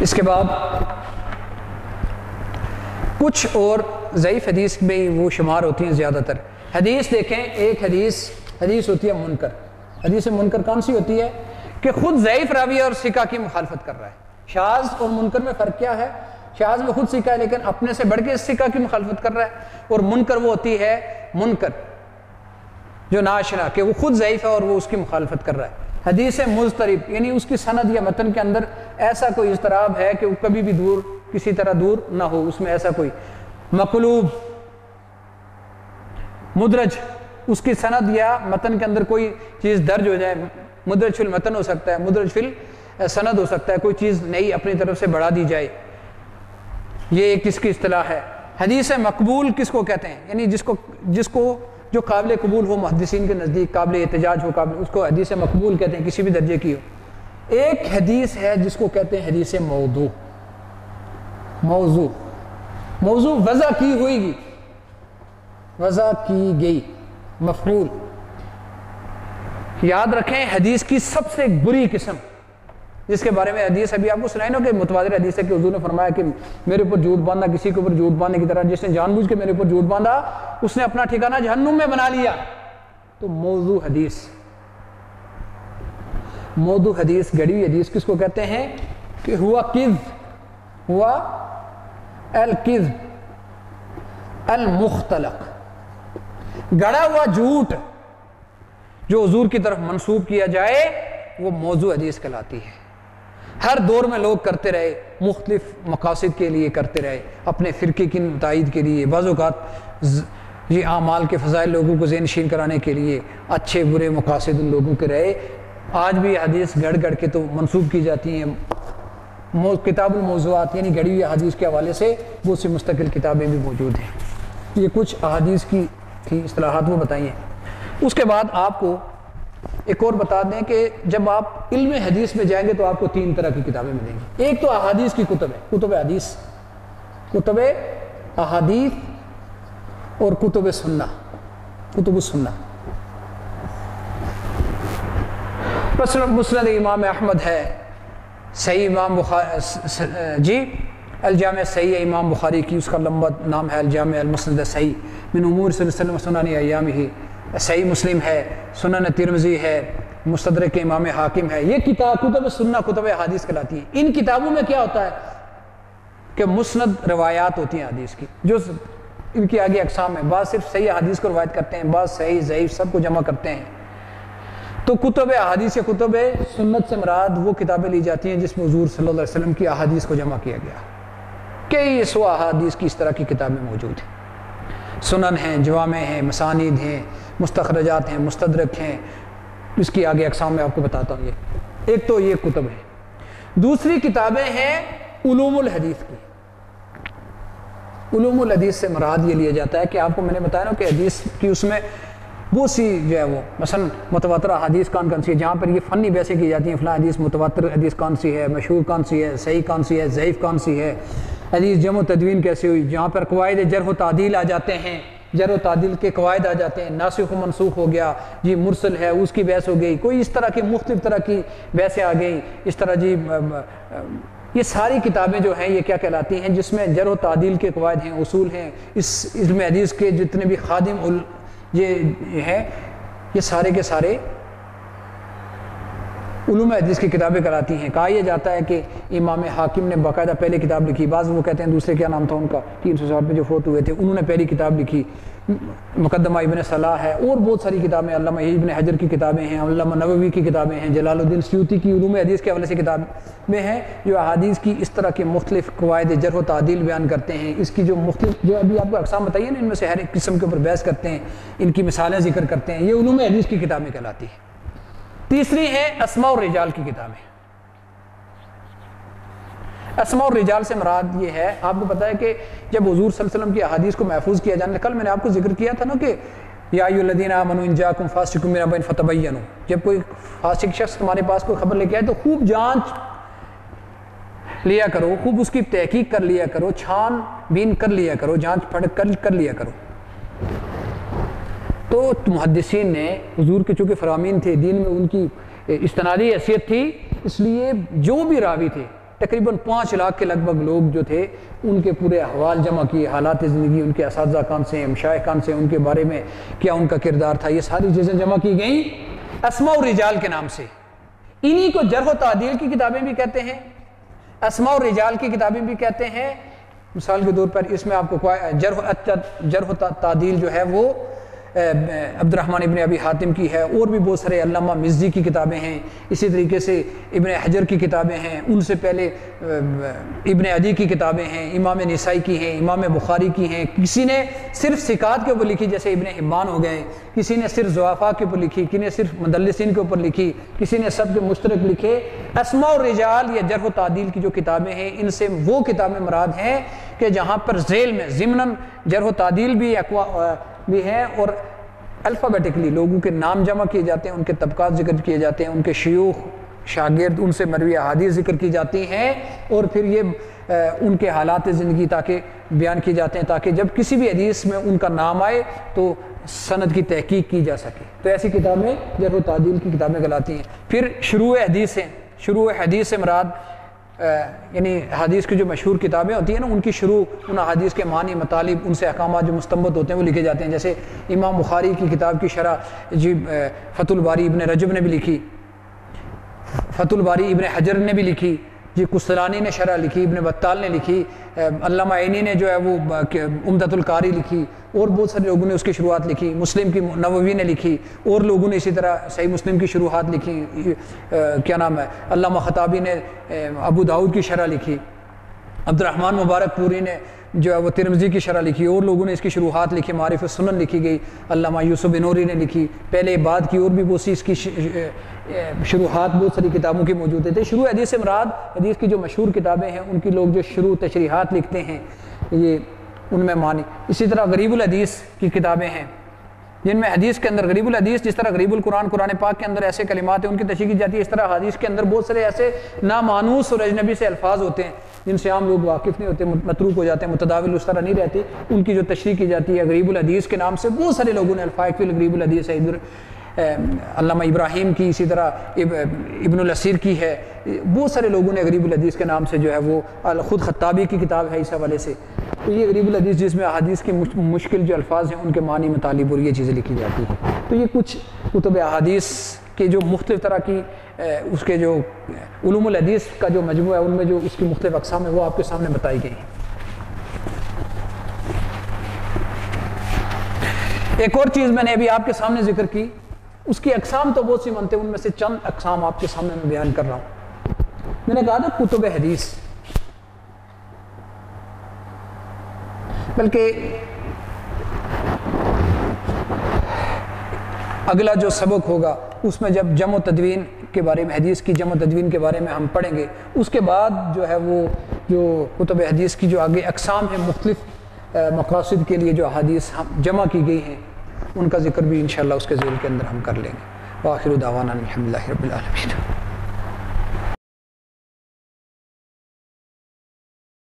اس کے بعد کچھ اور ضعیف حدیث میں وہ شمار ہوتی ہیں زیادہ تر حدیث. دیکھیں ایک حدیث ہوتی ہے منکر. حدیث منکر کون سی ہوتی ہے کہ خود ضعیف راوی اور ثقہ کی مخالفت کر رہا ہے. شاذ اور منکر میں فرق کیا ہے؟ شاذ میں خود ثقہ ہے لیکن اپنے سے بڑھ کے ثقہ کی مخالفت کر رہا ہے, اور منکر وہ ہوتی ہے منکر جو ناشنا کہ وہ خود ضعیف ہے اور وہ اس کی مخالفت کر رہا ہے. حدیث مضطرب یعنی اس کی سند یا متن کے اندر ایسا کوئی اضطراب ہے کہ وہ کبھی بھی دور کسی طرح دور نہ ہو, اس میں ایسا کوئی. مقلوب مدرج اس کی سند یا متن کے اندر کوئی چیز درج ہو جائے, مدرج فی المتن ہو سکتا ہے, مدرج فی السند ہو سکتا ہے, کوئی چیز نئی اپنی طرف سے بڑھا دی جائے, یہ کس کی اصطلاح ہے. حدیث مقبول کس کو کہتے ہیں؟ یعنی جس کو جو قابل قبول ہو, محدثین کے نزدیک قابل احتجاج ہو, اس کو حدیث مقبول کہتے ہیں, کسی بھی درجے کی ہو. ایک حدیث ہے جس کو کہتے ہیں حدیث موضوع. موضوع وضع کی ہوئی گی, وضع کی گئی, مفعول. یاد رکھیں حدیث کی سب سے بری قسم جس کے بارے میں حدیث ابھی آپ کو سنائی نا کہ متواتر حدیث ہے کہ حضور نے فرمایا کہ میرے اوپر جھوٹ باندھا کسی کے اوپر جھوٹ باندھنے کی طرح, جس نے جان بوجھ کے میرے اوپر جھوٹ باندھا اس نے اپنا ٹھکانہ جہنم میں بنا لیا. تو موضوع حدیث گڑی ہوئی حدیث کس کو کہتے ہیں کہ ہوا الکذب المختلق, گڑا ہوا جھوٹ جو حضور کی طرف منسوب کیا جائے وہ موضوع حدیث کہلاتی ہے. ہر دور میں لوگ کرتے رہے, مختلف مقاصد کے لیے کرتے رہے, اپنے فرقے کی تائید کے لیے, بعض اوقات یہ اعمال کے فضائل لوگوں کو ذہن نشین کرانے کے لیے, اچھے برے مقاصد ان لوگوں کے رہے. آج بھی حدیث گڑ کے تو منسوب کی جاتی ہیں. کتاب الموضوعات یعنی گڑی ہوئی احادیث کے حوالے سے بہت سی مستقل کتابیں بھی موجود ہیں. یہ کچھ احادیث کی تھی اصطلاحات وہ بتائی ہیں. اس کے بعد آپ کو ایک اور بتا دیں کہ جب آپ علم حدیث میں جائیں گے تو آپ کو 3 طرح کی کتابیں ملیں گی. ایک تو احادیث کی کتب ہے, کتب احادیث اور کتب السنہ. مسند امام احمد ہے, صحیح امام بخاری الجامع صحیح امام بخاری کی, اس کا لمبا نام ہے الجامع المسند صحیح من امور صلی اللہ علیہ وسلم سنن ایامہ. صحیح مسلم ہے, سنن ترمذی ہے, مستدرک امام حاکم ہے. یہ کتب سنہ کتب حدیث کہلاتی ہیں. ان کتابوں میں کیا ہوتا ہے کہ مسند روایات ہوتی ہیں حدیث کی, جو ان کی آگے اقسام ہیں. بعض صرف صحیح حدیث کو روایت کرتے ہیں, بعض صحیح ضعیف سب کو جمع کرتے ہیں. تو کتب احادیث یا کتب سنت سے مراد وہ کتابیں لی جاتی ہیں جس میں حضور صلی اللہ علیہ وسلم کی احادیث کو جمع کیا گیا. کئی سو احادیث کی اس طرح کی کتابیں موجود ہیں. سنن ہیں, جوامع ہیں, مسانید ہیں, مستخرجات ہیں, مستدرک ہیں. اس کی آگے اقسام میں آپ کو بتاتا ہوں. یہ ایک تو یہ کتب ہے. دوسری کتابیں ہیں علوم الحدیث کی. علوم الحدیث سے مراد یہ لیا جاتا ہے کہ آپ کو میں نے بتایا نا کہ حدیث کی اس میں بہت سی جو ہے وہ مثلا متواتر حدیث کون سی ہے, جہاں پر یہ فنی بحثیں کی جاتی ہیں, فلاں حدیث متواتر حدیث کون سی ہے, مشہور کون سی ہے, صحیح کون سی ہے, ضعیف کون سی ہے, حدیث جمع و تدوین کیسے ہوئی, جہاں پر قواعد جرح و تعدیل آ جاتے ہیں, جرح و تعدیل کے قواعد آ جاتے ہیں, ناسخ و منسوخ ہو گیا جی, مرسل ہے اس کی بحث ہو گئی, کوئی اس طرح کی مختلف طرح کی بحثیں آ گئیں اس طرح جی. یہ ساری کتابیں جو ہیں یہ کیا کہلاتی ہیں جس میں جرح و تعدیل کے قواعد ہیں, اصول ہیں. اس علم حدیث کے جتنے بھی خادم یہ ہیں یہ سارے کے سارے علوم حدیث کی کتابیں کراتی ہیں. کہا یہ جاتا ہے کہ امام حاکم نے باقاعدہ پہلے کتاب لکھی, بعض وہ کہتے ہیں دوسرے کیا نام تھا ان کا 360 میں جو فوت ہوئے تھے انہوں نے پہلی کتاب لکھی, مقدمہ ابن صلاح ہے, اور بہت ساری کتابیں, علامہ ابن حجر کی کتابیں ہیں, علامہ نووی کی کتابیں ہیں, جلال الدین سیوطی کی علوم حدیث کے حوالے سے کتابیں ہیں جو احادیث کی اس طرح کے مختلف قواعد جرح و تعدیل بیان کرتے ہیں. اس کی جو مختلف جو ابھی آپ کو اقسام بتائیے نا, ان میں سے ہر ایک قسم کے اوپر بحث کرتے ہیں, ان کی مثالیں ذکر کرتے ہیں. یہ علوم حدیث کی کتابیں کہلاتی ہیں. تیسری ہے اسماء الرجال کی کتابیں. اسماء الرجال سے مراد یہ ہے, آپ کو پتا ہے کہ جب حضور صلی اللہ علیہ وسلم کی احادیث کو محفوظ کیا جانے, کل میں نے آپ کو ذکر کیا تھا نا کہ یا ایھا الذین آمنوا ان جاءکم فاسق بنبأ فتبینوا, جب کوئی فاسق شخص تمہارے پاس کوئی خبر لے کے آئے تو خوب جانچ لیا کرو, خوب اس کی تحقیق کر لیا کرو, چھان بین کر لیا کرو, جانچ پڑھ کر لیا کرو. تو محدثین نے حضور کے چونکہ فرامین تھے, دین میں ان کی استنادی حیثیت تھی, اس لیے جو بھی راوی تھے تقریباً 5 لاکھ کے لگ بھگ لوگ جو تھے ان کے پورے احوال جمع کیے، حالات زندگی، ان کے اساتذہ کون سے ہیں، مشائخ کون سے ہیں، ان کے بارے میں کیا ان کا کردار تھا، یہ ساری چیزیں جمع کی گئیں اسماء الرجال کے نام سے۔ انہی کو جرح و تعدیل کی کتابیں بھی کہتے ہیں، اسماء الرجال کی کتابیں بھی کہتے ہیں۔ مثال کے طور پر اس میں آپ کو جرح و تعدیل جو ہے وہ عبد الرحمن ابن ابی حاتم کی ہے، اور بھی بہت سارے علامہ مزی کی کتابیں ہیں، اسی طریقے سے ابن حجر کی کتابیں ہیں، ان سے پہلے ابن عدی کی کتابیں ہیں، امام نسائی کی ہیں، امام بخاری کی ہیں، کسی نے صرف ثقات کے اوپر لکھی جیسے ابن حبان ہو گئے، کسی نے صرف ضعفاء کے اوپر لکھی، کسی نے صرف مدلسین کے اوپر لکھی، کسی نے سب کے مشترک لکھے۔ اسماء الرجال یا جرح و تعدیل کی جو کتابیں ہیں ان سے وہ کتابیں مراد ہیں کہ جہاں پر ذیل میں ضمناً جرح و تعدیل بھی ہے اور الفابیٹکلی لوگوں کے نام جمع کیے جاتے ہیں، ان کے طبقات ذکر کیے جاتے ہیں، ان کے شیوخ شاگرد ان سے مروی احادیث ذکر کی جاتی ہیں، اور پھر یہ ان کے حالات زندگی تاکہ بیان کیے جاتے ہیں تاکہ جب کسی بھی حدیث میں ان کا نام آئے تو سند کی تحقیق کی جا سکے۔ تو ایسی کتابیں جرح و تعدیل کی کتابیں کہلاتی ہیں۔ پھر شروع حدیث ہیں، شروع حدیث سے مراد یعنی حدیث کی جو مشہور کتابیں ہوتی ہیں نا ان کی شروع، ان حدیث کے معنی مطالب ان سے احکامات جو مستنبط ہوتے ہیں وہ لکھے جاتے ہیں۔ جیسے امام بخاری کی کتاب کی شرح جی فتح الباری ابن رجب نے بھی لکھی، فتح الباری ابن حجر نے بھی لکھی، جی قسطلانی نے شرح لکھی، ابن بطال نے لکھی، علامہ عینی نے جو ہے وہ عمدۃ القاری لکھی، اور بہت سارے لوگوں نے اس کی شروحات لکھی، مسلم کی نووی نے لکھی، اور لوگوں نے اسی طرح صحیح مسلم کی شروحات لکھی، کیا نام ہے علامہ خطابی نے ابو داؤد کی شرح لکھی، عبد الرحمن مبارک پوری نے جو ہے وہ ترمذی کی شرح لکھی، اور لوگوں نے اس کی شروحات لکھی، معارف السنن لکھی گئی، علامہ یوسف بنوری نے لکھی، پہلے بعد کی اور بھی بہت سی اس کی شروحات بہت ساری کتابوں کی موجود تھے۔ شروع حدیث سے مراد حدیث کی جو مشہور کتابیں ہیں ان کی لوگ جو شروع تشریحات لکھتے ہیں یہ ان میں معنی۔ اسی طرح غریب الحدیث کی کتابیں ہیں جن میں حدیث کے اندر غریب الحدیث، جس طرح غریب القرآن قرآن پاک کے اندر ایسے کلمات ہیں ان کی تشریح کی جاتی ہے، اس طرح حدیث کے اندر بہت سارے ایسے نامانوس اور اجنبی سے الفاظ ہوتے ہیں جن سے عام لوگ واقف نہیں ہوتے، متروک ہو جاتے ہیں، متداول اس طرح نہیں رہتے، ان کی جو تشریح کی جاتی ہے غریب الحدیث کے نام سے بہت سارے لوگوں نے الفائق فی غریب الحدیث ہے، ادھر علامہ ابراہیم کی، اسی طرح ابن الاسیر کی ہے، بہت سارے لوگوں نے غریب الحدیث کے نام سے جو ہے وہ خود خطابی کی کتاب ہے اس حوالے سے۔ تو یہ غریب الحدیث جس میں احادیث کی مشکل جو الفاظ ہیں ان کے معنی مطالب اور یہ چیزیں لکھی جاتی ہیں۔ تو یہ کچھ کتب احادیث کے جو مختلف طرح کی اس کے جو علوم الحدیث کا جو مجموعہ ہے ان میں جو اس کی مختلف اقسام ہیں وہ آپ کے سامنے بتائی گئی ہیں۔ ایک اور چیز میں نے ابھی آپ کے سامنے ذکر کی، اس کی اقسام تو بہت سی منتے ہیں، ان میں سے چند اقسام آپ کے سامنے میں بیان کر رہا ہوں۔ میں نے کہا تھا کتب حدیث، بلکہ اگلا جو سبق ہوگا اس میں جب جمع و تدوین کے بارے میں، حدیث کی جمع و تدوین کے بارے میں ہم پڑھیں گے، اس کے بعد جو ہے وہ جو کتب حدیث کی جو آگے اقسام ہیں مختلف مقاصد کے لیے جو احادیث جمع کی گئی ہیں ان کا ذکر بھی انشاءاللہ اس کے ذیل کے اندر ہم کر لیں گے۔ وآخر دعوانا الحمدللہ رب العالمین۔